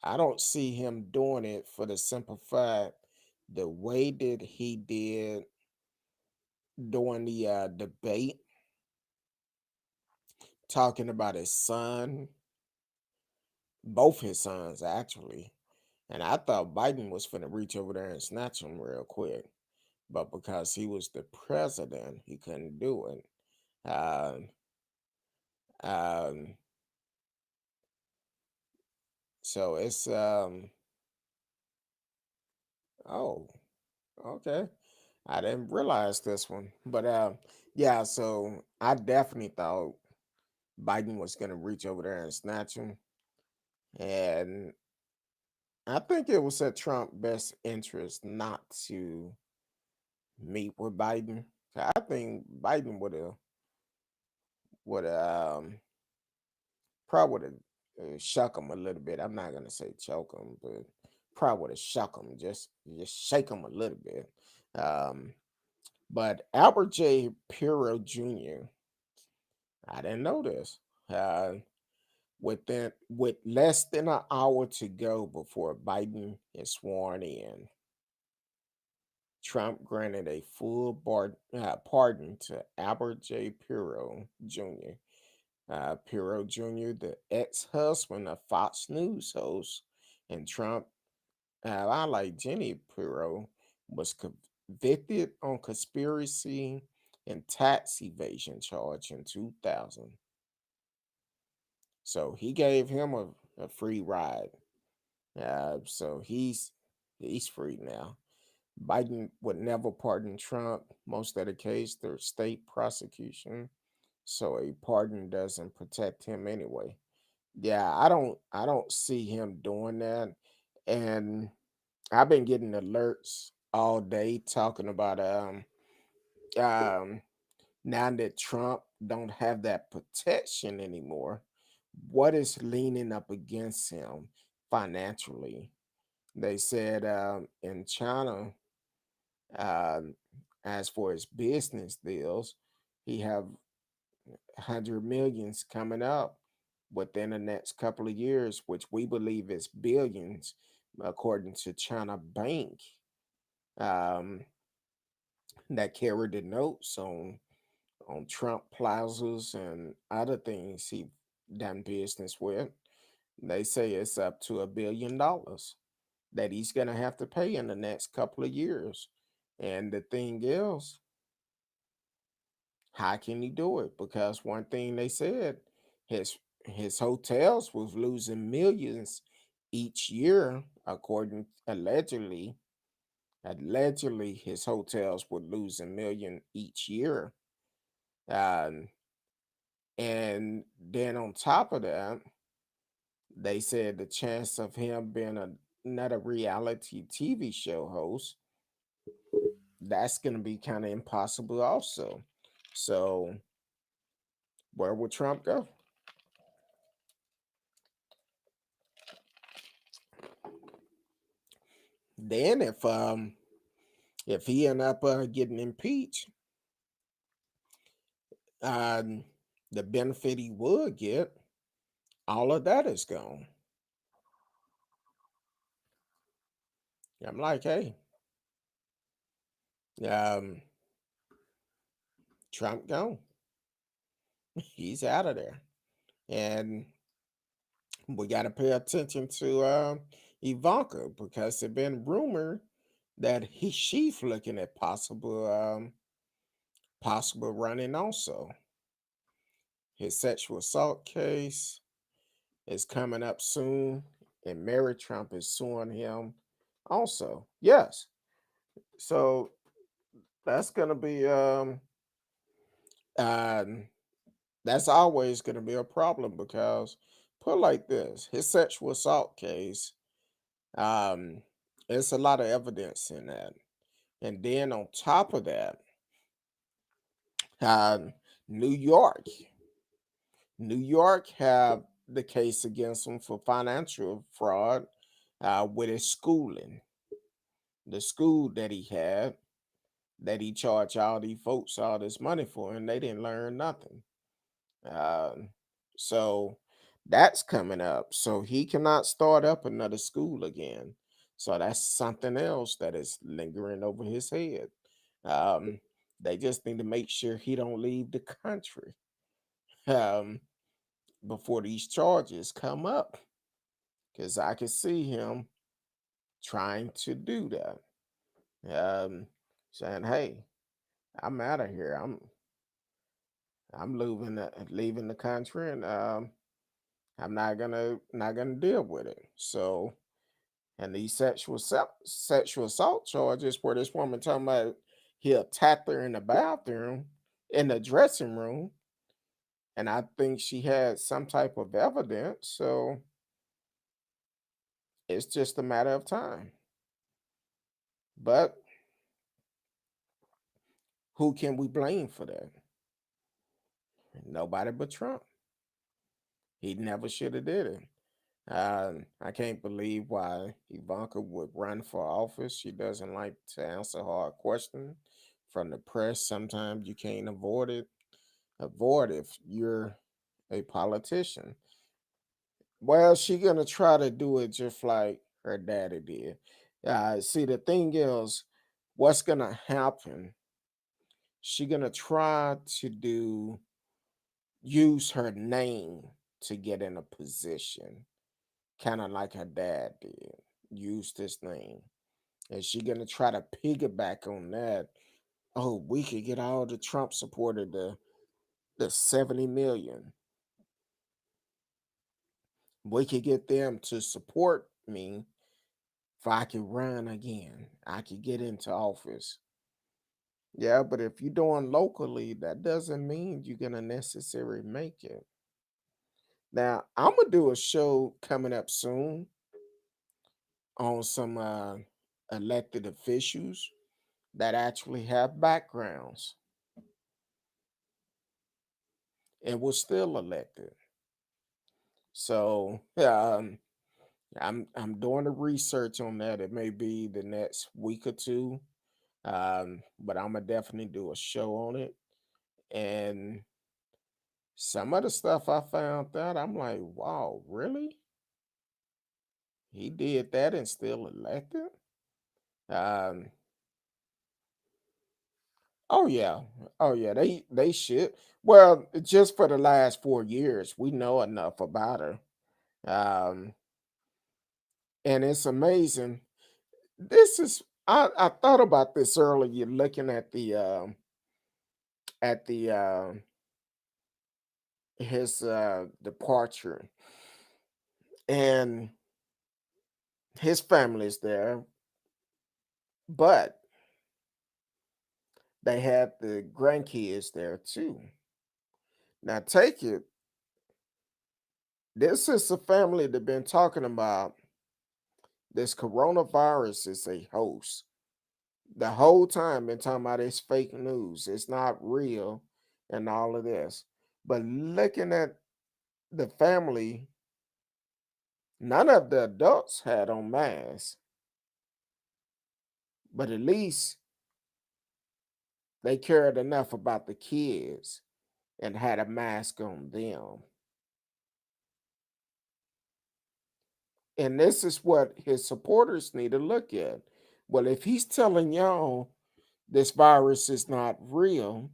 [SPEAKER 2] I don't see him doing it for the simple fact the way that he did during the debate, talking about his son, both his sons actually. And I thought Biden was finna reach over there and snatch him real quick. But because he was the president, he couldn't do it. Um, um, so it's oh, okay. I didn't realize this one. But yeah, so I definitely thought Biden was gonna reach over there and snatch him. And I think it was at Trump's best interest not to meet with Biden. I think Biden would have probably would have shook him a little bit. I'm not gonna say choke him, but probably would have shook him, just shake him a little bit. Um, but Albert J. Pirro Jr. I didn't know this. Uh, with less than an hour to go before Biden is sworn in, Trump granted a full pardon to Albert J. Pirro Jr. Pirro Jr., the ex-husband of Fox News host, and Trump, I like Jenny Pirro, was convicted on conspiracy and tax evasion charge in 2000. So he gave him a free ride. So he's free now. Biden would never pardon Trump. Most of the case, they're state prosecution, so a pardon doesn't protect him anyway. Yeah, I don't see him doing that. And I've been getting alerts all day talking about um now that Trump don't have that protection anymore, what is leaning up against him financially? They said in China, um, as for his business deals, he have 100 millions coming up within the next couple of years, which we believe is billions, according to China Bank, um, that carried the notes on Trump plazas and other things he done business with. They say it's up to $1 billion that he's gonna have to pay in the next couple of years. And the thing is, how can he do it? Because one thing they said, his his hotels was losing millions each year, according allegedly his hotels would lose 1 million each year. Um, and then on top of that, they said the chance of him being another reality TV show host, that's gonna be kind of impossible also. So where would Trump go? Then if he end up getting impeached, um, the benefit he would get, all of that is gone. I'm like, hey, um, Trump gone. He's out of there, and we got to pay attention to Ivanka because it's been rumored that she's looking at possible running also. His sexual assault case is coming up soon, and Mary Trump is suing him also. Yes, so that's gonna be And that's always going to be a problem because, put it like this, his sexual assault case, um, there's a lot of evidence in that. And then on top of that, um, New York, New York have the case against him for financial fraud with his schooling, the school that he had, that he charged all these folks all this money for, and they didn't learn nothing. Um, so that's coming up. So he cannot start up another school again. So that's something else that is lingering over his head. Um, they just need to make sure he don't leave the country um, before these charges come up, because I can see him trying to do that. Saying, "Hey, I'm out of here. I'm leaving the country, and I'm not gonna deal with it." So, and these sexual assault charges, where this woman talking about he attacked her in the bathroom, in the dressing room, and I think she had some type of evidence. So it's just a matter of time. But who can we blame for that? Nobody but Trump. He never should have did it. I can't believe why Ivanka would run for office. She doesn't like to answer hard questions from the press. Sometimes you can't avoid it. Avoid if you're a politician. Well, she gonna try to do it just like her daddy did. See, the thing is, what's gonna happen? She gonna try to use her name to get in a position, kind of like her dad did. Used his name. And she gonna try to piggyback on that. Oh, we could get all the Trump supported the 70 million. We could get them to support me if I could run again. I could get into office. Yeah, but if you're doing locally, that doesn't mean you're gonna necessarily make it. Now, I'm gonna do a show coming up soon on some elected officials that actually have backgrounds and was still elected. So I'm doing the research on that. It may be the next week or two, but I'm gonna definitely do a show on it. And some of the stuff I found out, I'm like, wow, really? He did that and still elected? Um, oh yeah, oh yeah, they should. Well, just for the last 4 years, we know enough about her. Um, and it's amazing. This is I thought about this earlier, looking at the his departure, and his family is there, but they had the grandkids there too. Now take it, this is a family that been talking about this coronavirus is a hoax. The whole time been talking about it's fake news, it's not real, and all of this. But looking at the family, none of the adults had on masks, but at least they cared enough about the kids and had a mask on them. And this is what his supporters need to look at. Well, if he's telling y'all this virus is not real,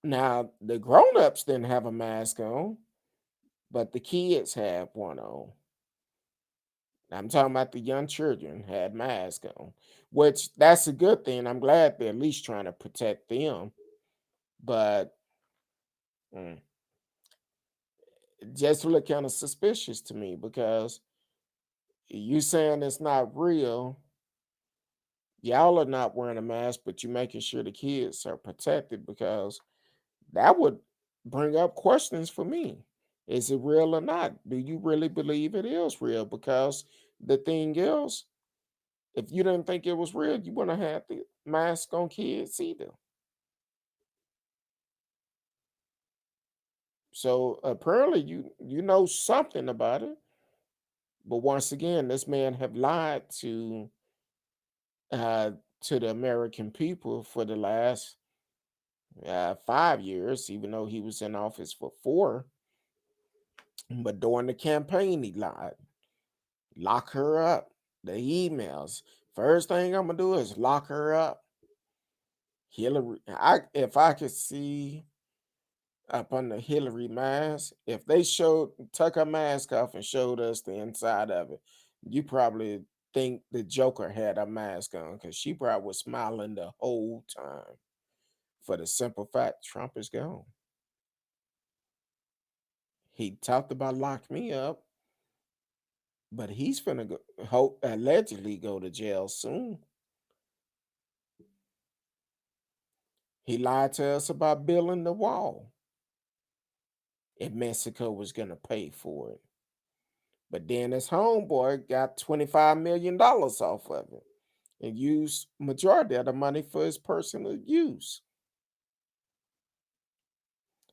[SPEAKER 2] now the grown-ups didn't have a mask on, but the kids had one on. I'm talking about the young children had masks on, which that's a good thing. I'm glad they're at least trying to protect them. But mm, just look kind of suspicious to me because you saying it's not real, Y'all are not wearing a mask, but you're making sure the kids are protected, because that would bring up questions for me. Is it real or not? Do you really believe it is real? Because the thing is, if you didn't think it was real, you wouldn't have had the mask on kids either. So apparently you know something about it. But once again, this man have lied uh, to the American people for the last 5 years, even though he was in office for 4. But during the campaign, he lied. Lock her up. The emails. First thing I'm gonna do is lock her up. Hillary. If I could see up on the Hillary mask, if they showed took her mask off and showed us the inside of it, you probably think the Joker had a mask on, because she probably was smiling the whole time. For the simple fact, Trump is gone. He talked about lock me up, but he's finna go, allegedly go to jail soon. He lied to us about building the wall, and Mexico was gonna pay for it. But then his homeboy got $25 million off of it and used majority of the money for his personal use.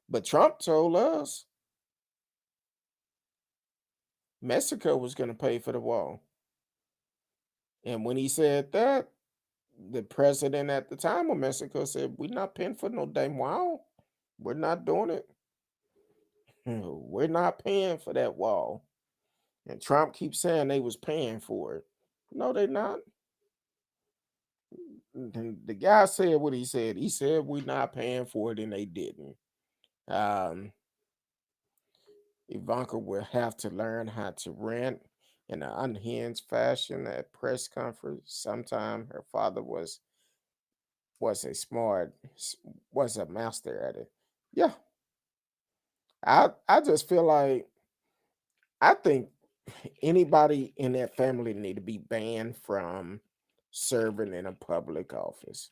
[SPEAKER 2] But Trump told us Mexico was gonna pay for the wall. And when he said that, the president at the time of Mexico said, "We're not paying for no damn wall. We're not doing it. We're not paying for that wall." And Trump keeps saying they was paying for it. No, they're not. The guy said what he said. He said we're not paying for it, and they didn't. Um, Ivanka will have to learn how to rant in an unhinged fashion at press conference. Sometime her father was a smart was a master at it. Yeah, I just feel like I think anybody in that family need to be banned from serving in a public office.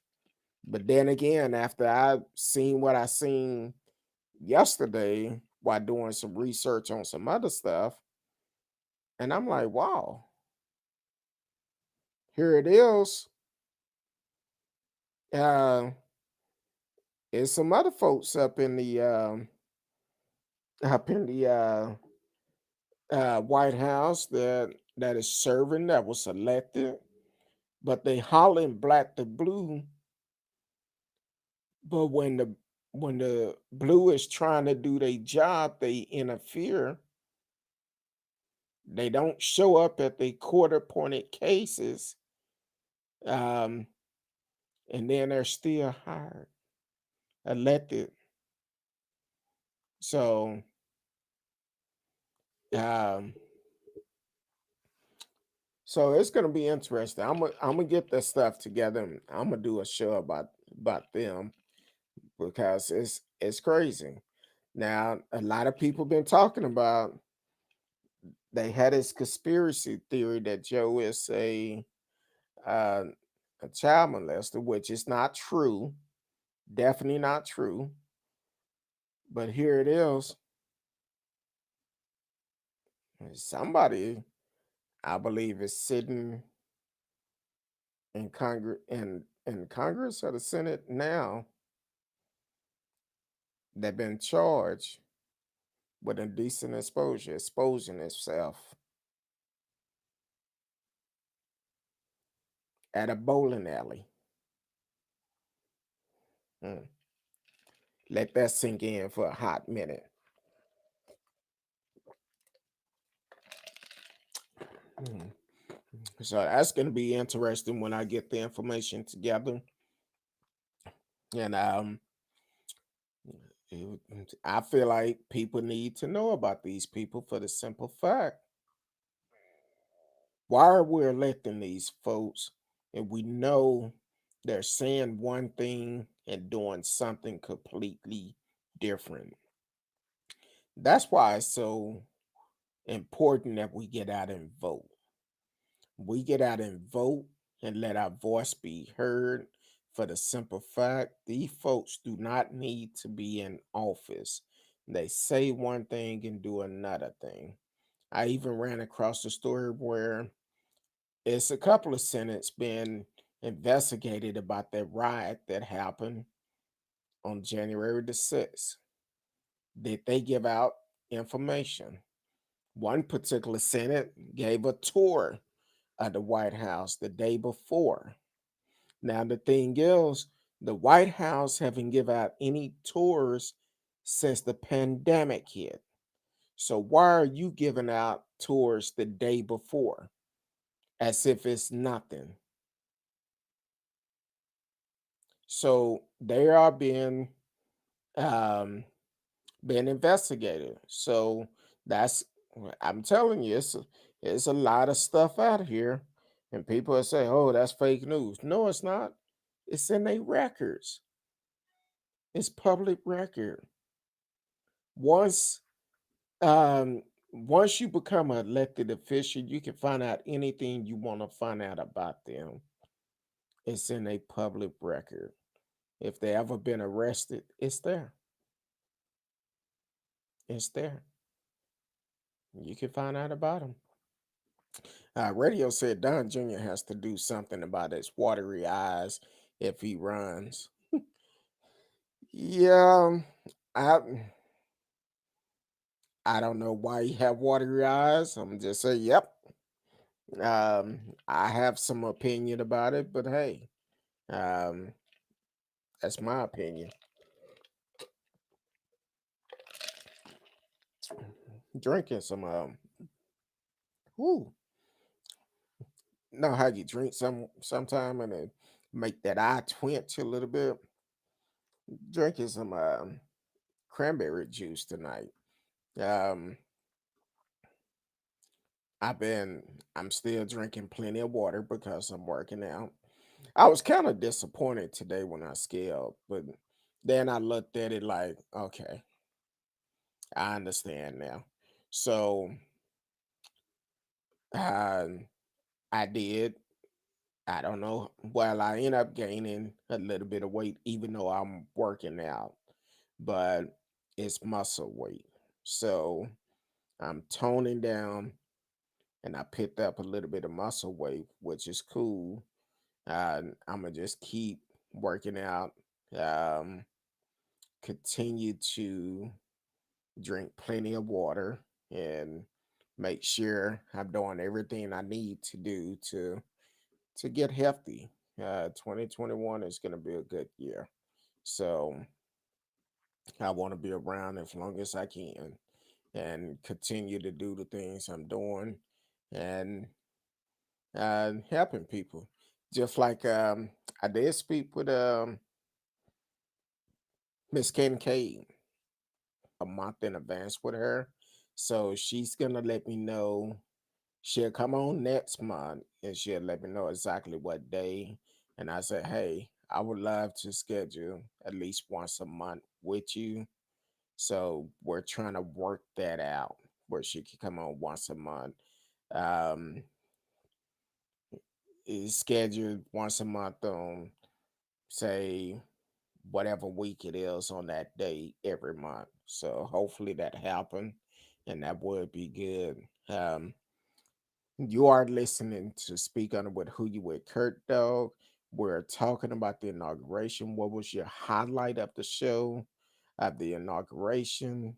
[SPEAKER 2] But then again, after I seen what I seen yesterday while doing some research on some other stuff, and I'm like, wow, here it is. Uh, there's some other folks up in the White House that is serving, that was elected, but they hollering black to blue. But when the blue is trying to do their job, they interfere. They don't show up at the court appointed cases, um, and then they're still hired, elected. So um, so it's gonna be interesting. I'm gonna get this stuff together. And I'm gonna do a show about them, because it's crazy. Now a lot of people been talking about, they had this conspiracy theory that Joe is uh, a child molester, which is not true. Definitely not true. But here it is. Somebody, I believe, is sitting in Congress or the Senate now. They've been charged with indecent exposure, exposing itself at a bowling alley. Hmm. Let that sink in for a hot minute. Hmm. So that's going to be interesting when I get the information together. And I feel like people need to know about these people for the simple fact, why are we electing these folks and we know they're saying one thing and doing something completely different? That's why it's so important that we get out and vote. We get out and vote, and let our voice be heard for the simple fact these folks do not need to be in office. They say one thing and do another thing. I even ran across a story where it's a couple of senators being investigated about that riot that happened on January the 6th. Did they give out information? One particular Senate gave a tour of the White House the day before. Now, the thing is, the White House haven't given out any tours since the pandemic hit. So, why are you giving out tours the day before as if it's nothing? So, they are um, being investigated. So, that's, I'm telling you, it's a lot of stuff out here. And people will say, oh, that's fake news. No, it's not. It's in their records. It's public record. Once um once you become an elected official, you can find out anything you want to find out about them. It's in a public record. If they ever been arrested, it's there. It's there. You can find out about them. Radio said Don Jr. has to do something about his watery eyes if he runs. Yeah, I I don't know why he have watery eyes. I'm just say, yep. I have some opinion about it, but hey, um, that's my opinion. Drinking some whoo, know how you drink sometime and it make that eye twitch a little bit. Drinking some cranberry juice tonight. Um, I'm still drinking plenty of water because I'm working out. I was kind of disappointed today when I scaled, but then I looked at it like, okay, I understand now. So um, I did. I don't know. Well, I end up gaining a little bit of weight, even though I'm working out, but it's muscle weight. So I'm toning down, and I picked up a little bit of muscle weight, which is cool. I'm gonna just keep working out. Um, Continue to drink plenty of water and make sure I'm doing everything I need to do to get healthy. 2021 is going to be a good year. So I want to be around as long as I can and continue to do the things I'm doing and helping people. Just like I did speak with Miss Kincaid a month in advance with her. So she's going to let me know. She'll come on next month and she'll let me know exactly what day. And I said, hey, I would love to schedule at least once a month with you. So we're trying to work that out where she can come on once a month. Um, is scheduled once a month on, say, whatever week it is on that day every month. So hopefully that happen and that would be good. You are listening to Speak On It with Who You With Kurt Dog. We're talking about the inauguration. What was your highlight of the show of the inauguration?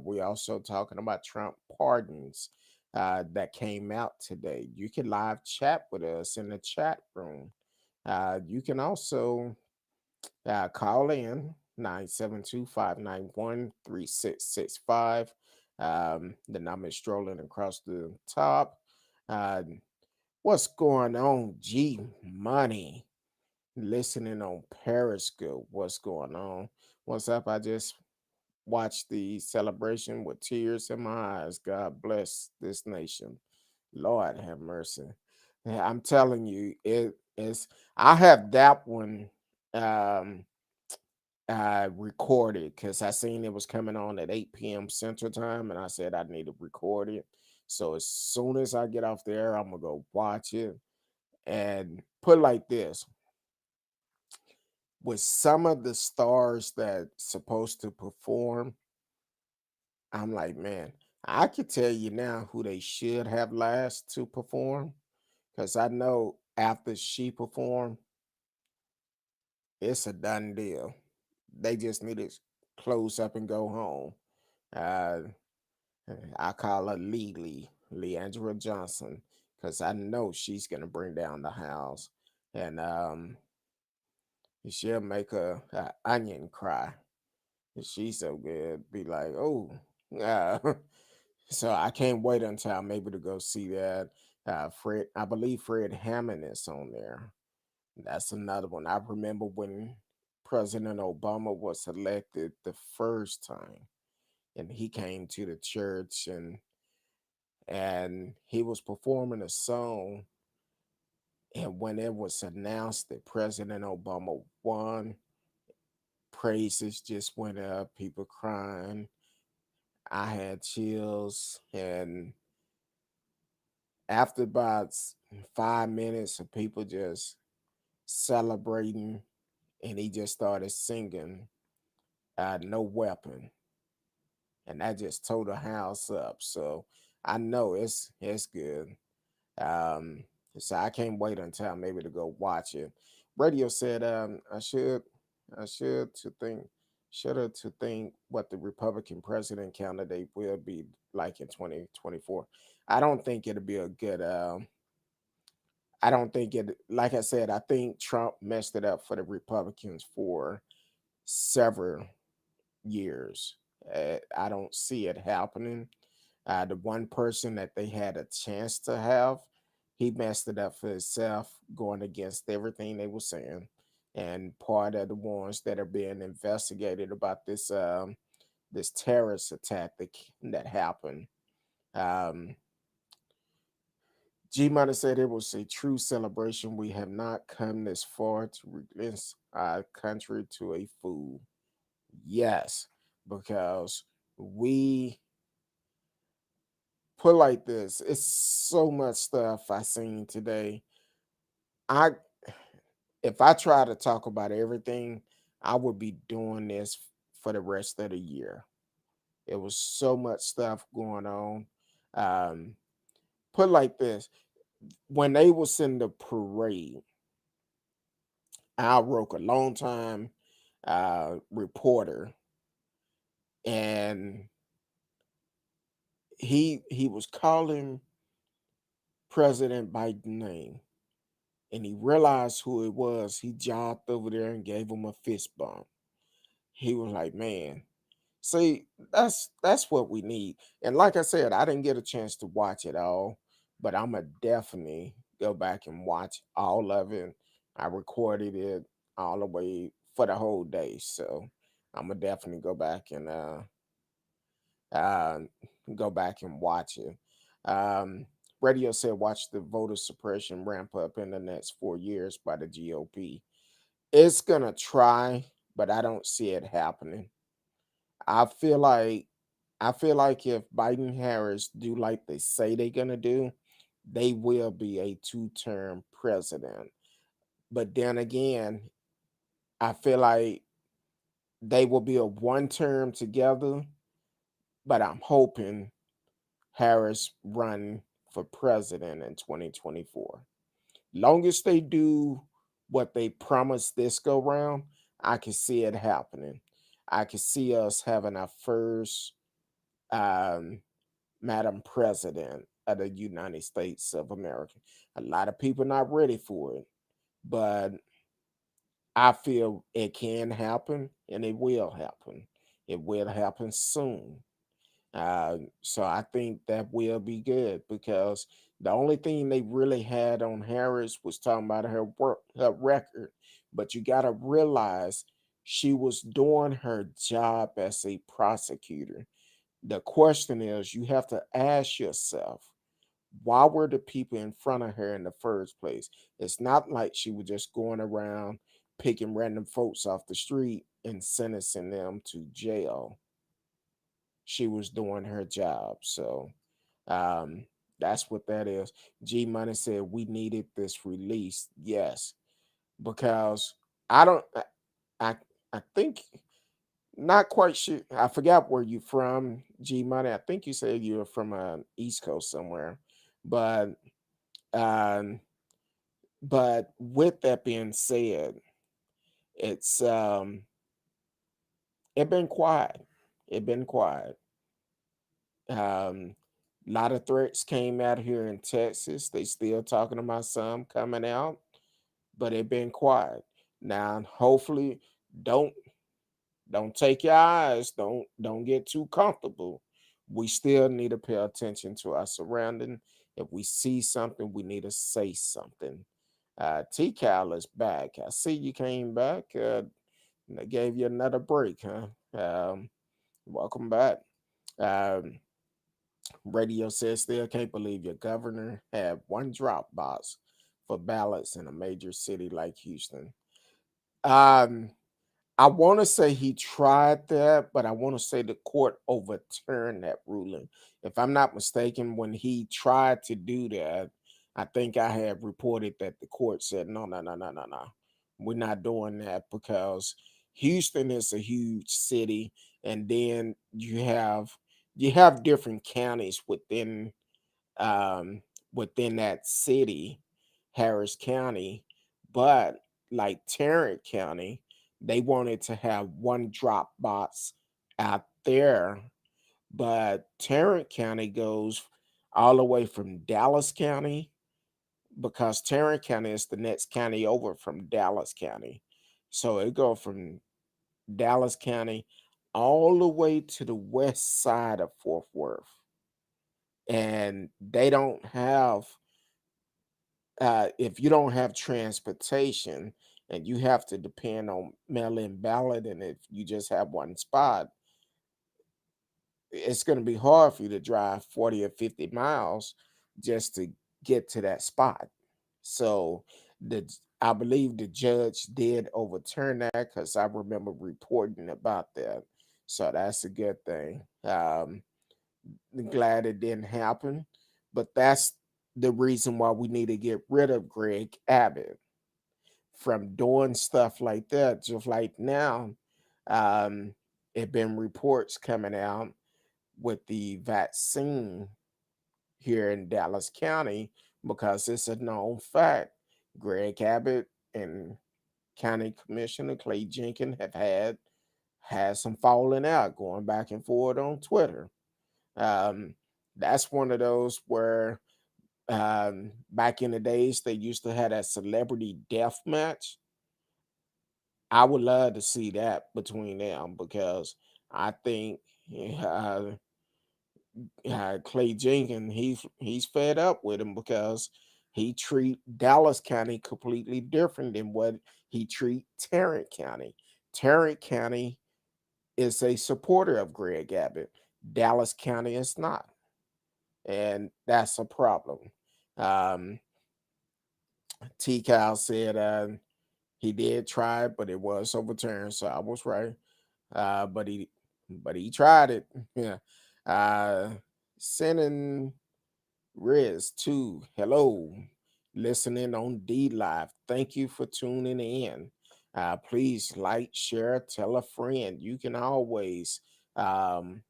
[SPEAKER 2] We also talking about Trump pardons that came out today. You can live chat with us in the chat room. You can also call in 972-591-3665. The number is strolling across the top. Uh, what's going on, G Money? Listening on Periscope. What's going on? What's up? I just watched the celebration with tears in my eyes. God bless this nation. Lord have mercy. Yeah, I'm telling you, it is. I have that one. Um, I recorded because I seen it was coming on at 8 p.m. Central Time, and I said I need to record it. So as soon as I get off the air, I'm gonna go watch it and put it like this, with some of the stars that supposed to perform, I'm like, man, I could tell you now who they should have last to perform, because I know after she performed, it's a done deal. They just need to close up and go home. Uh, I call her Leandra Johnson, because I know she's gonna bring down the house, and she'll make a onion cry. She's so good. Be like, oh, yeah. So I can't wait until I'm able to go see that. Fred, I believe Fred Hammond is on there. That's another one. I remember when President Obama was elected the first time, and he came to the church, and he was performing a song. And when it was announced that President Obama won, praises just went up, people crying. I had chills. And after about 5 minutes of people just celebrating, and he just started singing No Weapon. And that just tore the house up. So I know it's good. Um, so I can't wait until I'm able to go watch it. Radio said I should to think should have to think what the Republican president candidate will be like in 2024. I don't think it'll be a good I don't think it, like I said, I think Trump messed it up for the Republicans for several years. I don't see it happening. The one person that they had a chance to have, he messed it up for himself, going against everything they were saying. And part of the ones that are being investigated about this terrorist attack that happened. Um, G Money said it was a true celebration. We have not come this far to reduce our country to a fool. Yes, because we put like this, it's so much stuff I seen today. I if I try to talk about everything, I would be doing this for the rest of the year. It was so much stuff going on. Um, put like this, when they was in the parade, I wrote a long time reporter, and he was calling President Biden name, and he realized who it was. He jogged over there and gave him a fist bump. He was like, man, see, that's what we need. And like I said, I didn't get a chance to watch it all, but I'ma definitely go back and watch all of it. I recorded it all the way for the whole day. So I'm gonna definitely uh go back and watch it. Um Radio said watch the voter suppression ramp up in the next 4 years by the GOP. It's gonna try, but I don't see it happening. I feel like I feel like if Biden Harris do like they say they're gonna do, they will be a two-term president. But then again, I feel like they will be a one term together, but I'm hoping Harris run for president in 2024. Long as they do what they promised this go round, I can see it happening. I can see us having our first um, Madam President of the United States of America. A lot of people not ready for it, but I feel it can happen and it will happen. It will happen soon. So I think that will be good, because the only thing they really had on Harris was talking about her work, her record. But you got to realize she was doing her job as a prosecutor. The question is, you have to ask yourself, why were the people in front of her in the first place? It's not like she was just going around picking random folks off the street and sentencing them to jail. She was doing her job. So, um, That's what that is. G Money said we needed this release. Yes, because I don't. I I think not quite sure. I forgot where you from, G Money. I think you said you were from East Coast somewhere, but um, but with that being said, it's it been quiet. It been quiet. A lot of threats came out here in Texas. They still talking about some coming out, but it been quiet. Now, hopefully, don't don't take your eyes. Don't get too comfortable. We still need to pay attention to our surrounding. If we see something, we need to say something. T Cal is back. I see you came back. They gave you another break, huh? Welcome back. Um, Radio says still can't believe your governor had one drop box for ballots in a major city like Houston. Um, I want to say he tried that, but I want to say the court overturned that ruling. If I'm not mistaken, when he tried to do that, I think I have reported that the court said, no, no, no, no, no, no. We're not doing that because Houston is a huge city, and then you have different counties um within that city, Harris County, but like Tarrant County, they wanted to have one drop box out there, but Tarrant County goes all the way from Dallas County because Tarrant County is the next county over from Dallas County. So it go from Dallas County all the way to the west side of Fort Worth. And they don't have if you don't have transportation and you have to depend on mail-in ballot, and if you just have one spot, it's going to be hard for you to drive 40 or 50 miles just to get to that spot. So I believe the judge did overturn that because I remember reporting about that. So that's a good thing. Glad it didn't happen, but that's the reason why we need to get rid of Greg Abbott from doing stuff like that. Just like now, um, it been reports coming out with the vaccine here in Dallas County because it's a known fact. Greg Abbott and County Commissioner Clay Jenkins have had some falling out, going back and forth on Twitter. Um, that's one of those where back in the days they used to have that celebrity death match. I would love to see that between them because I think uh, Clay Jenkins he's fed up with him because he treat Dallas County completely different than what he treat Tarrant County. Tarrant County is a supporter of Greg Abbott. Dallas County is not, and that's a problem. Um, T. Cal said he did try, but it was overturned, so I was right. Uh, but he but he tried it. Yeah. Uh, Sending Riz too. Hello, listening on D Live. Thank you for tuning in. Please like, share, tell a friend. You can always um,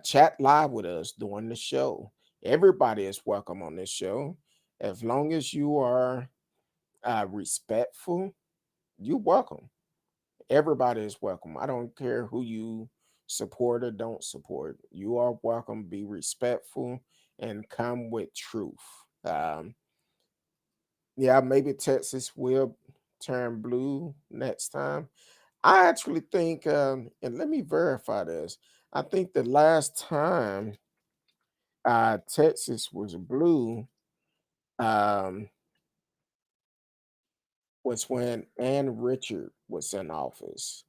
[SPEAKER 2] chat live with us during the show. Everybody is welcome on this show, as long as you are respectful. You're welcome. Everybody is welcome. I don't care who you support or don't support. You are welcome. Be respectful and come with truth. Um, yeah, maybe Texas will turn blue next time. I actually think, and let me verify this. I think the last time Texas was blue um, was when Ann Richard was in office.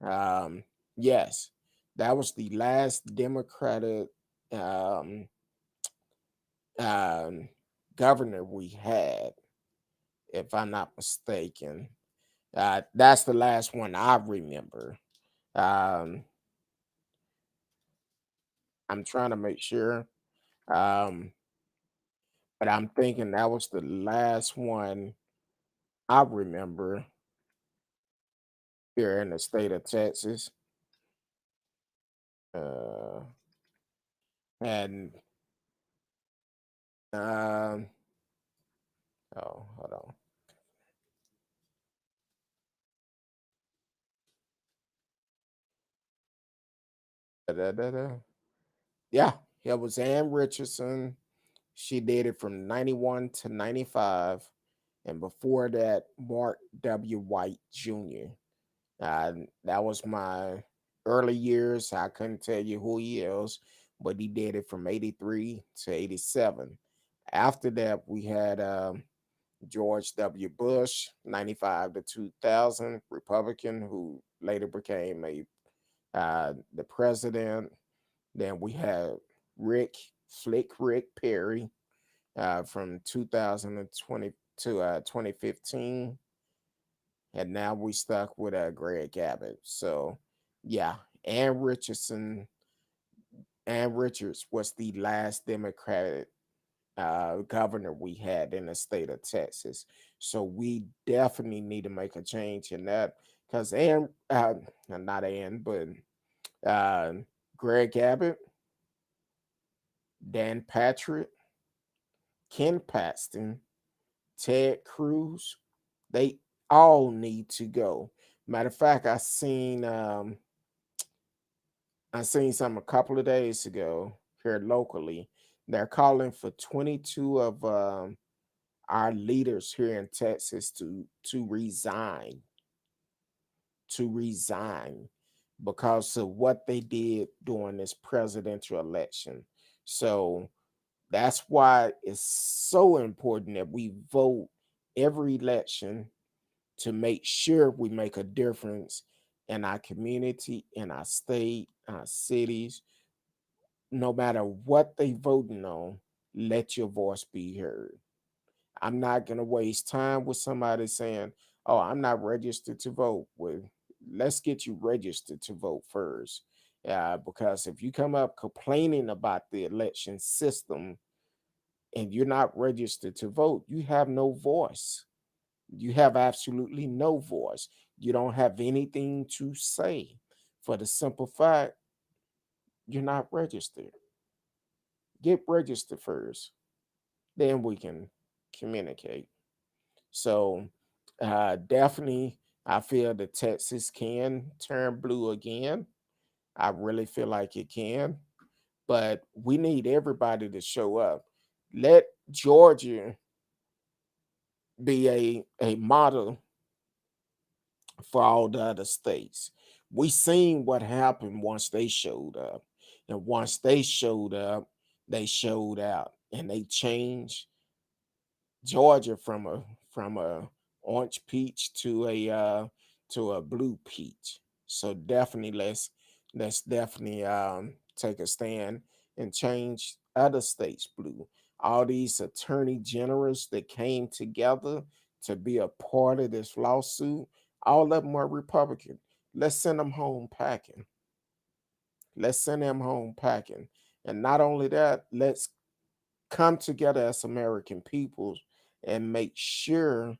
[SPEAKER 2] Um, yes, that was the last Democratic um, um, governor we had, if I'm not mistaken. That's the last one I remember. Um, I'm trying to make sure. but I'm thinking that was the last one I remember here in the state of Texas. Uh, and um, oh, hold on. Da-da-da-da. Yeah, it was Ann Richardson. She did it from 91 to 95. And before that, Mark W. White Jr. That was my early years. I couldn't tell you who he is, but he did it from 83 to 87. After that, we had George W. Bush, 95 to 2000, Republican, who later became the president. Then we had Rick Perry from 2020 to 2015. And now we stuck with Greg Abbott. So, yeah, Ann Richardson, Ann Richards was the last Democratic governor we had in the state of Texas. So we definitely need to make a change in that because not Ann, but uh, Greg Abbott, Dan Patrick, Ken Paxton, Ted Cruz, they all need to go. Matter of fact, I seen some a couple of days ago here locally. They're calling for 22 of our leaders here in Texas to resign because of what they did during this presidential election. So that's why it's so important that we vote every election to make sure we make a difference in our community, in our state, our cities. No matter what they voting on, let your voice be heard. I'm not gonna waste time with somebody saying, "Oh, I'm not registered to vote." Well, let's get you registered to vote first, because if you come up complaining about the election system and you're not registered to vote, you have no voice. You have absolutely no voice. You don't have anything to say for the simple fact you're not registered. Get registered first, then we can communicate. So, definitely, I feel that Texas can turn blue again. I really feel like it can, but we need everybody to show up. Let Georgia be a model for all the other states. We seen what happened once they showed up. And once they showed up, they showed out and they changed Georgia from a orange peach to a blue peach. So definitely let's definitely take a stand and change other states blue. All these attorney generals that came together to be a part of this lawsuit, all of them are Republican. Let's send them home packing. Let's send them home packing. And not only that, let's come together as American people and make sure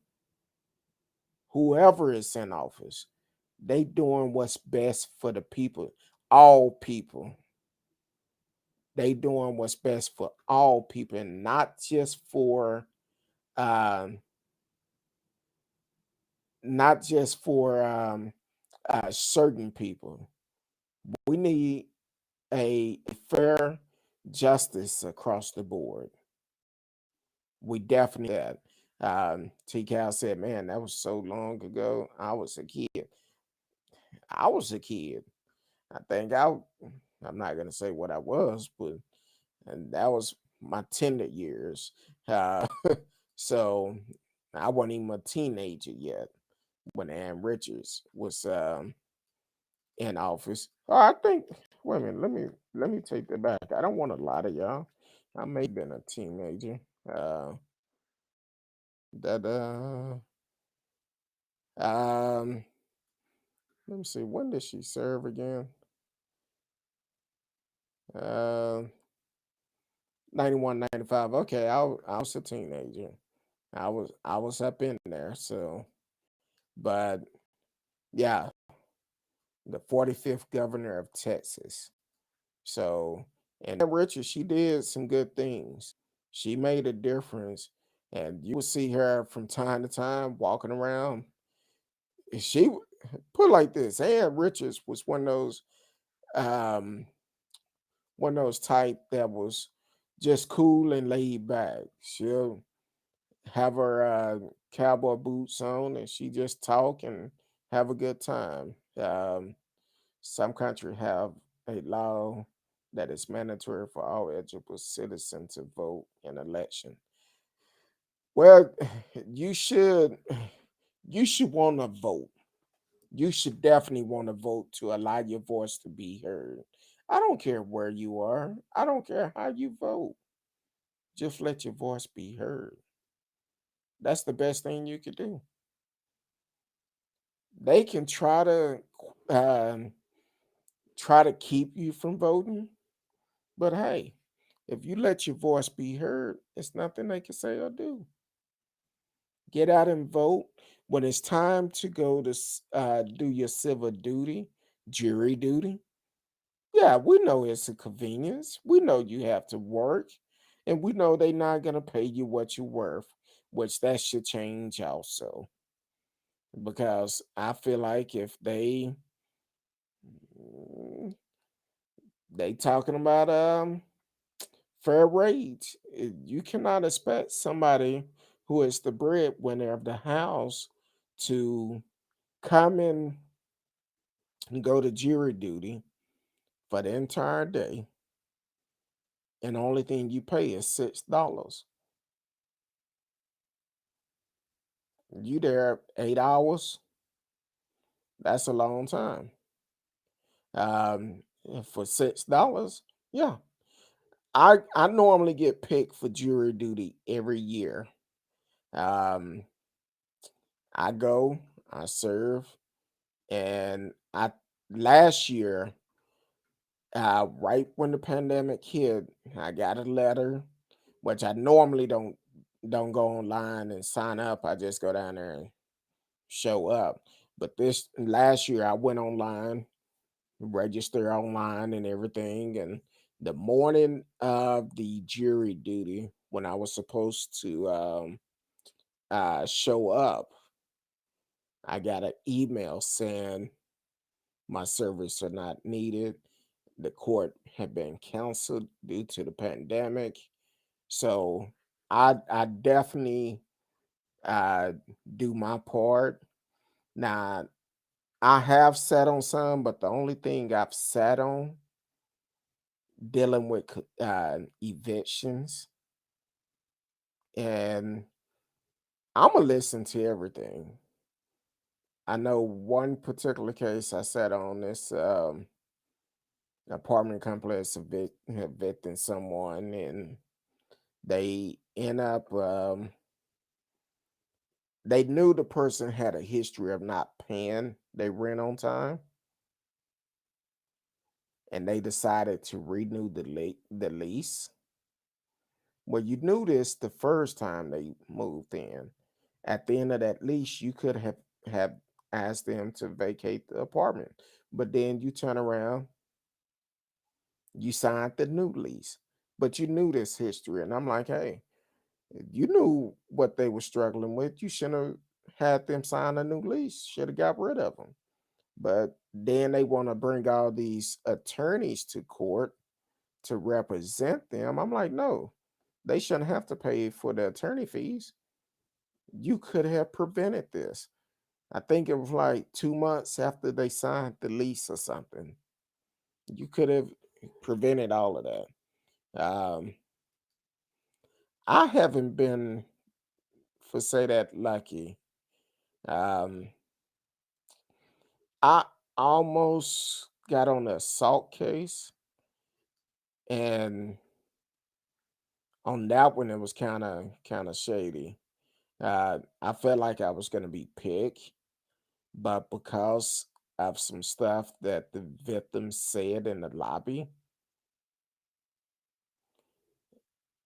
[SPEAKER 2] whoever is in office, they doing what's best for the people, all people. They doing what's best for all people, and um, not just for certain people. We need a fair justice across the board. We definitely that. T. Cal said, "Man, that was so long ago. I was a kid. I was a kid. I think I'm not gonna say what I was, but and that was my tender years. Uh, so I wasn't even a teenager yet when Ann Richards was in office. Oh, I think. Wait a minute. Let me take that back. I don't want to lie to y'all. I may have been a teenager. That um. Let me see. When did she serve again? Uh, 91, 95. Okay, I was a teenager. I was up in there. So, but yeah, the 45th governor of Texas. So, and Richard, she did some good things. She made a difference, and you will see her from time to time walking around. She put it like this: Ann Richards was um, one of those type that was just cool and laid back. She'll have her cowboy boots on, and she just talk and have a good time. Some countries have a law that is mandatory for all eligible citizens to vote in election. Well, you should you should want to vote. You should definitely want to vote to allow your voice to be heard. I don't care where you are. I don't care how you vote. Just let your voice be heard. That's the best thing you could do. They can um, try to keep you from voting, but hey, if you let your voice be heard, it's nothing they can say or do. Get out and vote when it's time to go to do your civil duty, jury duty. Yeah, we know it's a convenience. We know you have to work, and we know they're not gonna pay you what you're worth, which that should change also. Because I feel like if mm, they talking about fair wage, you cannot expect somebody who is the breadwinner of the house to come in and go to jury duty for the entire day, and the only thing you pay is $6. You there 8 hours? That's a long time. For $6, yeah. I normally get picked for jury duty every year. Um, I go, I serve, and I last year, right when the pandemic hit, I got a letter, which I normally don't go online and sign up. I just go down there and show up. But this last year, I went online, register online, and everything. And the morning of the jury duty, when I was supposed to show up, I got an email saying my services are not needed. The court had been canceled due to the pandemic. So I definitely uh, do my part. Now I have sat on some, but the only thing I've sat on dealing with evictions, and I'm gonna listen to everything. I know one particular case I sat on this apartment complex evicting someone, and they end up they knew the person had a history of not paying their rent on time, and they decided to renew the lease. Well, you knew this the first time they moved in. At the end of that lease, you could have asked them to vacate the apartment, but then you turn around, you signed the new lease, but you knew this history, and I'm like, hey, you knew what they were struggling with. You shouldn't have had them sign a new lease. Should have got rid of them. But then they want to bring all these attorneys to court to represent them. I'm like, no, they shouldn't have to pay for the attorney fees. You could have prevented this. I think it was like 2 months after they signed the lease or something. You could have prevented all of that. I haven't been, for say that, lucky. Um, I almost got on the assault case, and on that one, it was kind of shady. I felt like I was gonna be picked, but because of some stuff that the victim said in the lobby,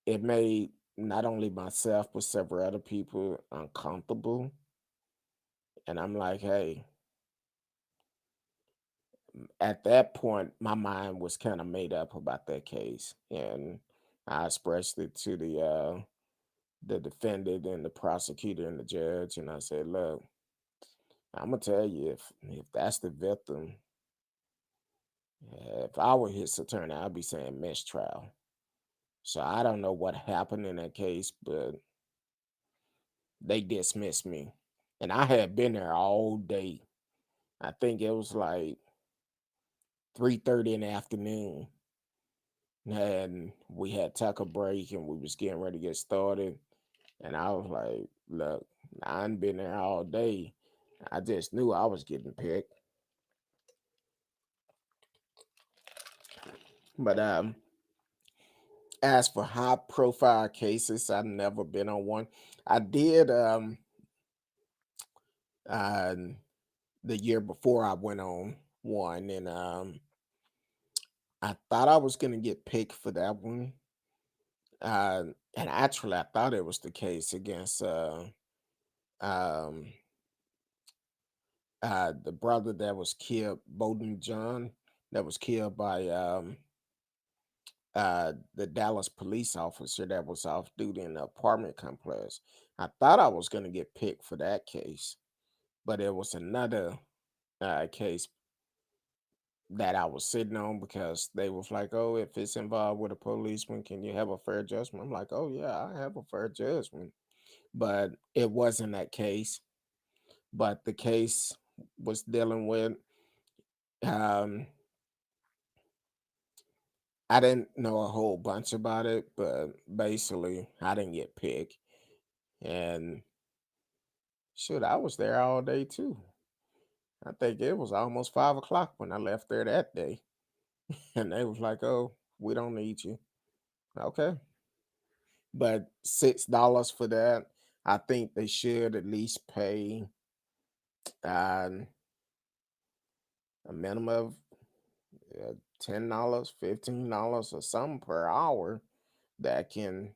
[SPEAKER 2] it made not only myself but several other people uncomfortable. And I'm like, hey, at that point, my mind was kind of made up about that case, and I expressed it to the defendant and the prosecutor and the judge, and I said, look, I'm gonna tell you, if that's the victim, if I were his attorney, I'd be saying mistrial. So I don't know what happened in that case, but they dismissed me, and I had been there all day. I think it was like 3:30 in the afternoon, and we had took a break, and we was getting ready to get started. And I was like, look, I ain't been there all day. I just knew I was getting picked. But as for high profile cases, I've never been on one. I did uh the year before I went on one, and I thought I was gonna get picked for that one. And actually I thought it was the case against um the brother that was killed, Bowden John, that was killed by the Dallas police officer that was off duty in the apartment complex. I thought I was going to get picked for that case, but it was another case that I was sitting on because they was like, "Oh, if it's involved with a policeman, can you have a fair judgment?" I'm like, "Oh yeah, I have a fair judgment," but it wasn't that case. But the case was dealing with um, I didn't know a whole bunch about it, but basically, I didn't get picked. And shoot, I was there all day too. I think it was almost 5 o'clock when I left there that day. And they was like, oh, we don't need you. Okay. But $6 for that, I think they should at least pay um, a minimum of $10, $15 or something per hour that can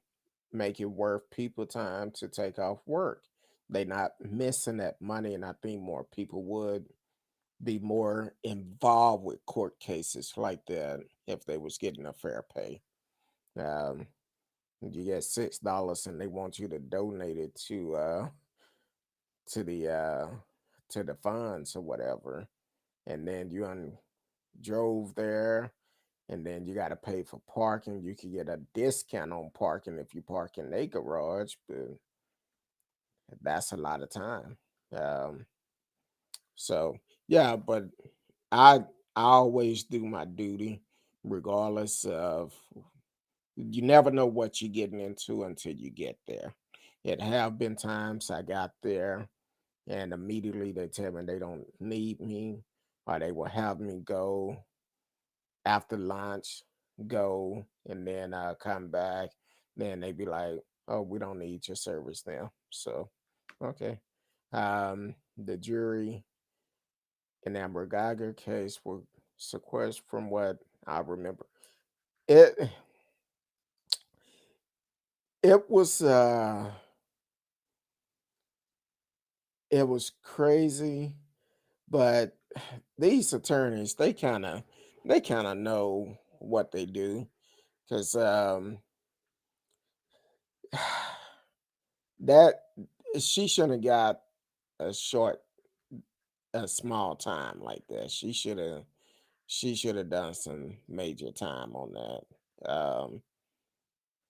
[SPEAKER 2] make it worth people time to take off work. They not missing that money, and I think more people would be more involved with court cases like that if they was getting a fair pay. Um, you get $6 and they want you to donate it to the uh, to the funds or whatever, and then drove there, and then you got to pay for parking. You can get a discount on parking if you park in a garage, but that's a lot of time. Um, so yeah, but I I always do my duty, regardless of you never know what you're getting into until you get there. It have been times I got there and immediately they tell me they don't need me, or they will have me go after lunch, go and then come back. Then they be like, "Oh, we don't need your service now." So, okay. The jury in that Geiger case were sequestered from what I remember. It it was uh it was crazy, but these attorneys they kind of know what they do because that she shouldn't have got a short a small time like that. She should have done some major time on that.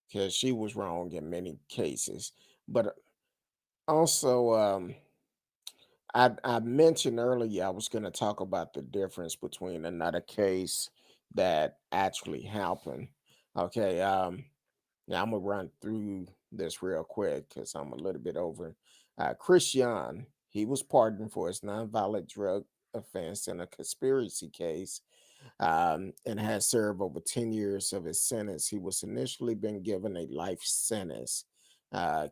[SPEAKER 2] Because she was wrong in many cases. But also, I mentioned earlier I was going to talk about the difference between another case that actually happened. Okay, now I'm gonna run through this real quick because I'm a little bit over. Christian, he was pardoned for his nonviolent drug offense in a conspiracy case, and has served over 10 years of his sentence. He was initially been given a life sentence.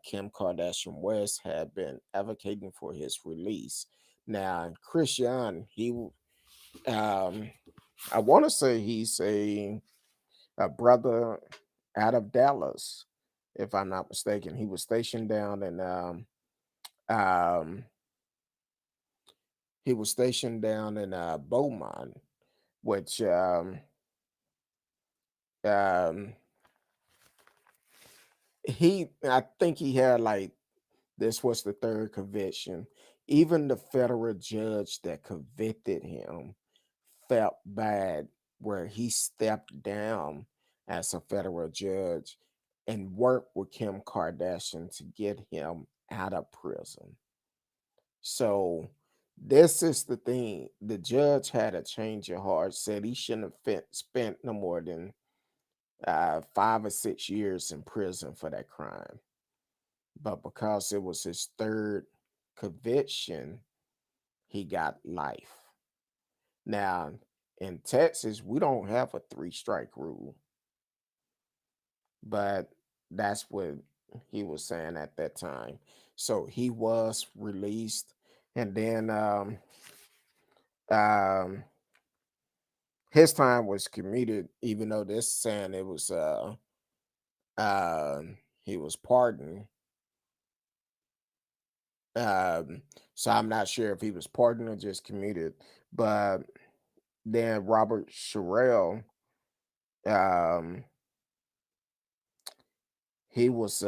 [SPEAKER 2] Kim Kardashian West had been advocating for his release. Now, Christian, um, I want to say he's a brother out of Dallas. if I'm not mistaken. He was stationed down in um Beaumont, which um I think he had like this was the third conviction. Even the federal judge that convicted him felt bad where he stepped down as a federal judge and worked with Kim Kardashian to get him out of prison. So this is the thing. The judge had a change of heart, said he shouldn't have spent no more than 5 or 6 years in prison for that crime. But because it was his third conviction, he got life. Now, in Texas, we don't have a three-strike rule, but that's what he was saying at that time. So he was released, and then um, his time was commuted, even though this saying it was he was pardoned. Um, so I'm not sure if he was pardoned or just commuted, but then Robert Sherrill, um, he was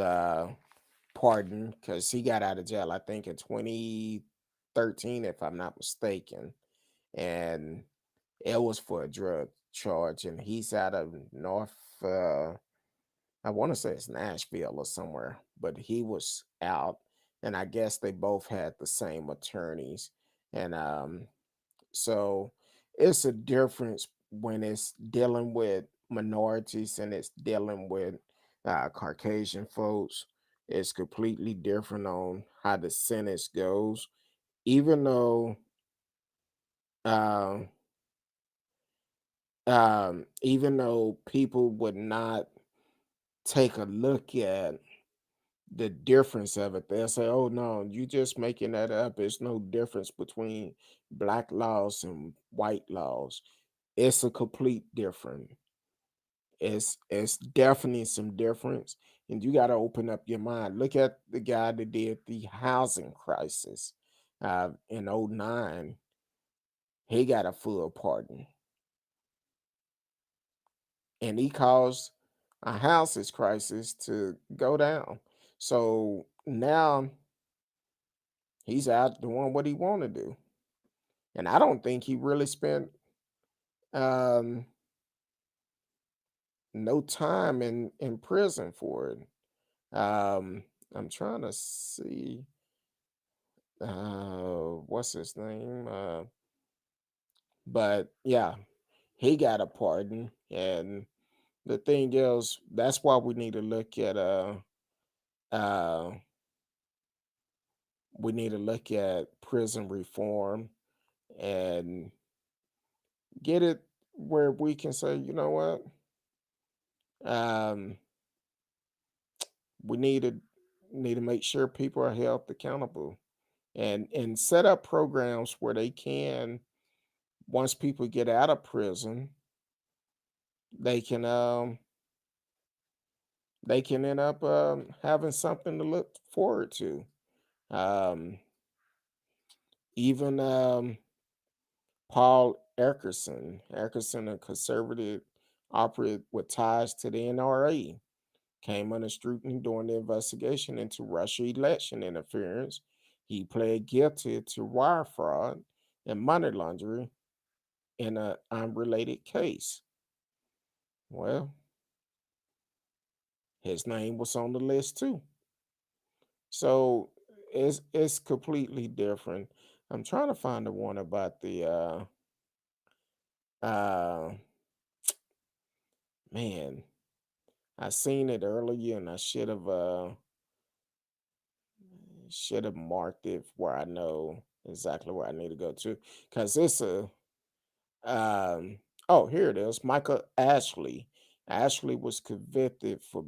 [SPEAKER 2] pardoned because he got out of jail, I think, in 2013, if I'm not mistaken, and it was for a drug charge, and he's out of North. I want to say it's Nashville or somewhere, but he was out, and I guess they both had the same attorneys, and so it's a difference when it's dealing with minorities and it's dealing with Caucasian folks. It's completely different on how the sentence goes, even though um, people would not take a look at the difference of it. They'll say, "Oh no, you just making that up. There's no difference between black laws and white laws." It's a complete different. It's definitely some difference, and you got to open up your mind. Look at the guy that did the housing crisis in '09. He got a full pardon, and he caused a housing crisis to go down. So now he's out doing what he want to do, and I don't think he really spent um, no time in prison for it. I'm trying to see what's his name? But yeah, he got a pardon, and the thing is, that's why uh we need to look at prison reform and get it where we can say, you know what, um, we need to make sure people are held accountable and set up programs where they can once people get out of prison, they can um they can end up having something to look forward to. Um, even Paul Erkerson, a conservative operative with ties to the NRA, came under scrutiny during the investigation into Russia election interference. He pled guilty to wire fraud and money laundering in an unrelated case. Well, his name was on the list too. So it's completely different. I'm trying to find the one about the uh man, I seen it earlier and I should have marked it where I know exactly where I need to go to cuz it's a um oh, here it is. Michael Ashley. Ashley was convicted for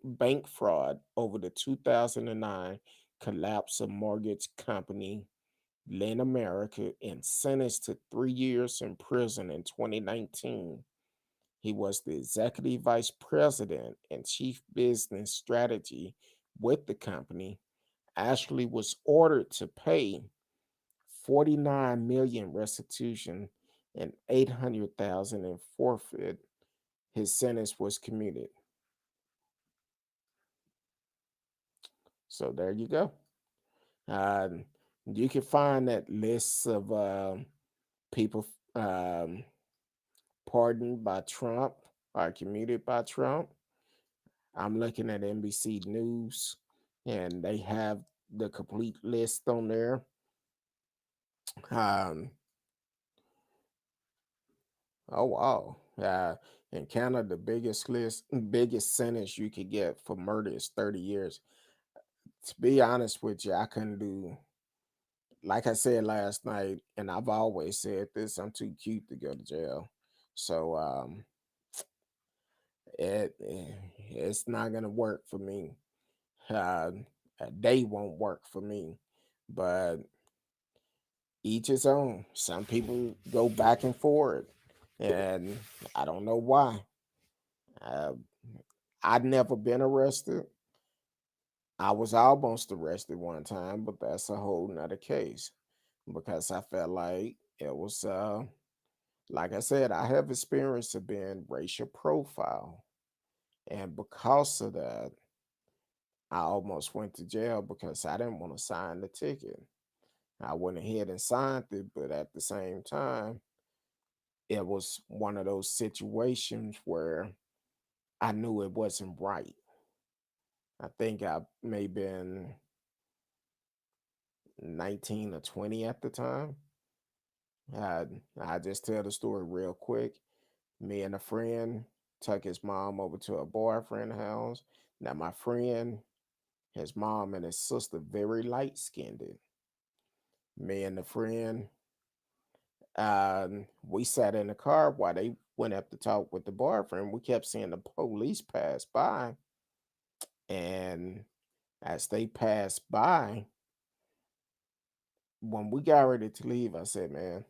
[SPEAKER 2] bank fraud over the 2009 collapse of mortgage company Lynn America and sentenced to 3 years in prison in 2019. He was the executive vice president and chief business strategy with the company. Ashley was ordered to pay 49 million restitution and 800,000 in forfeit. His sentence was commuted. So there you go. Um, you can find that list of people pardoned by Trump or commuted by Trump. I'm looking at NBC News, and they have the complete list on there. Um, oh wow! In Canada, the biggest sentence you could get for murder is 30 years. To be honest with you, I couldn't do. Like I said last night, and I've always said this: I'm too cute to go to jail. So it's not gonna work for me. Uh, a day won't work for me, but each his own. Some people go back and forth, and I don't know why. Uh, I'd never been arrested. I was almost arrested one time, but that's a whole nother case because I felt like it was, like I said, I have experience of being racial profile. And because of that, I almost went to jail because I didn't want to sign the ticket. I went ahead and signed it, but at the same time, it was one of those situations where I knew it wasn't right. I think I may been 19 or 20 at the time. I, I just tell the story real quick. Me and a friend took his mom over to a boyfriend's house. Now, my friend, his mom and his sister, very light skinned. Me and the friend, we sat in the car while they went up to talk with the boyfriend. We kept seeing the police pass by. And as they passed by, when we got ready to leave, I said, man,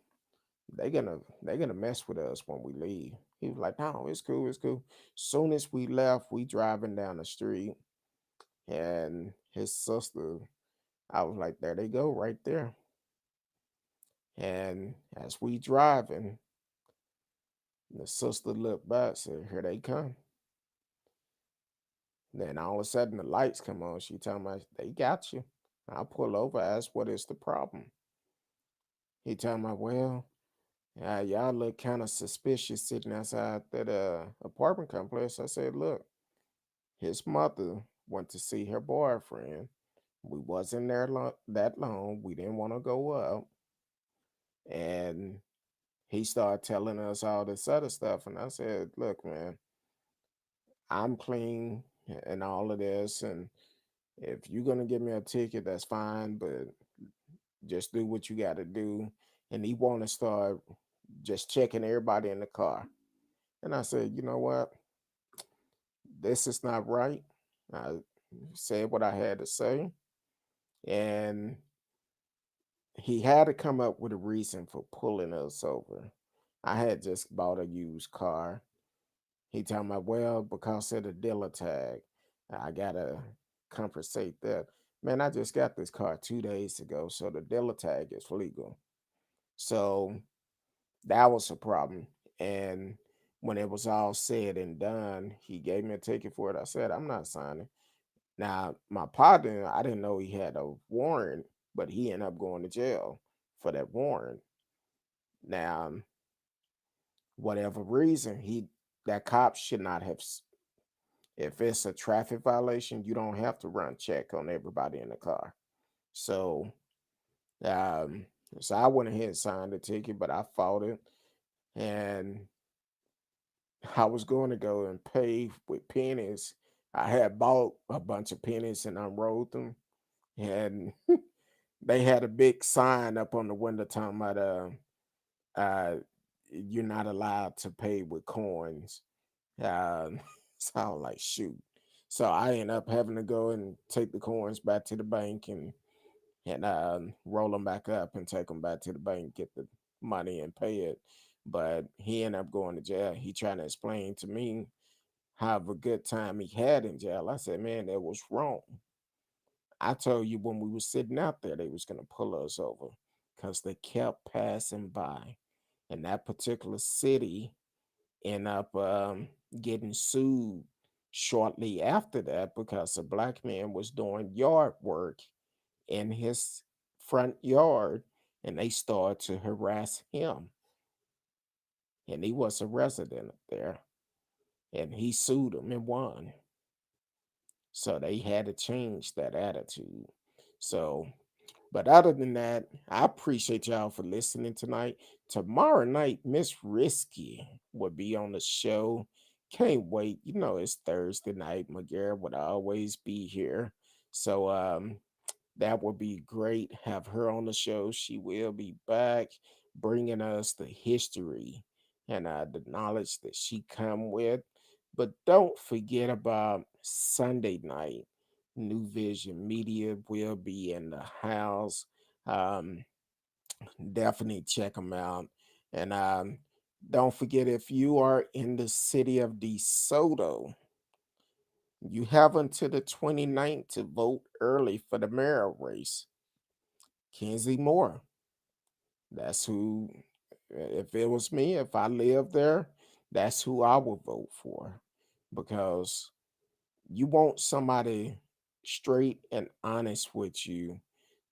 [SPEAKER 2] they're gonna mess with us when we leave. He was like, no, it's cool, it's cool. Soon as we left, we driving down the street, and his sister, I was like, there they go, right there. And as we driving, the sister looked back, said, here they come. Then all of a sudden the lights come on. She told me, they got you. I pull over, ask what is the problem. He told me, well, y'all look kind of suspicious sitting outside that apartment complex. I said, look, his mother went to see her boyfriend. We wasn't there that long. We didn't want to go up. And he started telling us all this other stuff. And I said, look, man, I'm clean and all of this. And if you're going to give me a ticket, that's fine. But just do what you got to do. And he want to start just checking everybody in the car. And I said, you know what? This is not right. I said what I had to say. And he had to come up with a reason for pulling us over. I had just bought a used car. He told me, well, because of the dealer tag, I gotta compensate that. Man, I just got this car 2 days ago, so the dealer tag is legal. So that was a problem. And when it was all said and done, he gave me a ticket for it. I said, I'm not signing. Now, my partner, I didn't know he had a warrant, but he ended up going to jail for that warrant. Now, whatever reason, he that cop should not have. If it's a traffic violation, you don't have to run check on everybody in the car. So, um, so I went ahead and signed the ticket, but I fought it, and I was going to go and pay with pennies. I had bought a bunch of pennies and unrolled them, and they had a big sign up on the window talking about uh you're not allowed to pay with coins. Um, so I was like, shoot. So I ended up having to go and take the coins back to the bank and roll them back up and take them back to the bank, get the money and pay it. but he ended up going to jail. He trying to explain to me how of a good time he had in jail. I said, man, that was wrong. I told you when we were sitting out there, they was gonna pull us over because they kept passing by. And that particular city end up getting sued shortly after that because a black man was doing yard work in his front yard and they started to harass him. And he was a resident there and he sued them and won. So they had to change that attitude. So, but other than that, I appreciate y'all for listening tonight. Tomorrow night, Miss Risky will be on the show. Can't wait. You know, it's Thursday night. McGarrett would always be here. So, that would be great. Have her on the show. She will be back bringing us the history and the knowledge that she come with. But don't forget about Sunday night. New Vision Media will be in the house. Um, Definitely check them out. And don't forget, if you are in the city of DeSoto, you have until the 29th to vote early for the mayor race. Kenzie Moore. That's who, if it was me, if I lived there, that's who I would vote for. Because you want somebody straight and honest with you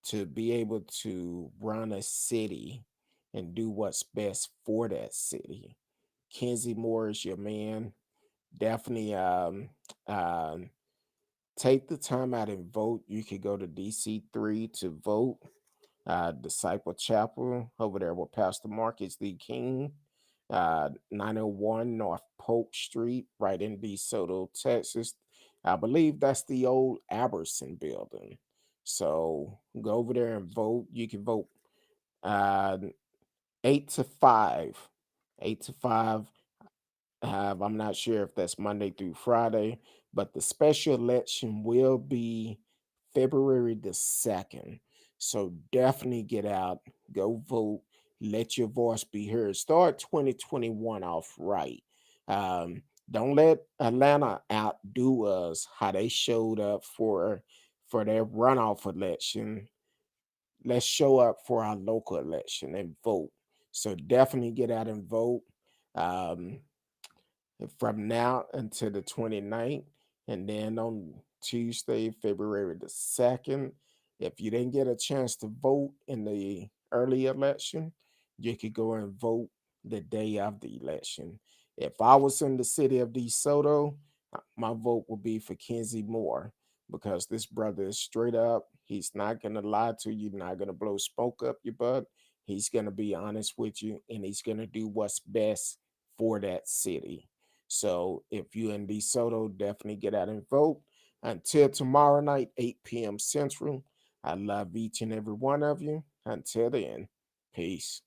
[SPEAKER 2] to be able to run a city and do what's best for that city. Kenzie Moore is your man. Definitely um, take the time out and vote. You could go to DC3 to vote. Disciple Chapel over there with Pastor Marcus D. King, 901 North Polk Street, right in DeSoto, Texas. I believe that's the old Aberson building. So go over there and vote. You can vote uh, 8 to 5. 8 to 5. I'm not sure if that's Monday through Friday, but the special election will be February the 2nd. So definitely get out, go vote, let your voice be heard. Start 2021 off right. Um, don't let Atlanta outdo us how they showed up for their runoff election. Let's show up for our local election and vote. So definitely get out and vote. Um, from now until the 29th. And then on Tuesday, February the 2nd, if you didn't get a chance to vote in the early election, you could go and vote the day of the election. If I was in the city of DeSoto, my vote would be for Kenzie Moore because this brother is straight up. He's not going to lie to you, not going to blow smoke up your butt. He's going to be honest with you and he's going to do what's best for that city. So if you're in DeSoto, definitely get out and vote. Until tomorrow night, 8 p.m. Central, I love each and every one of you. Until then, peace.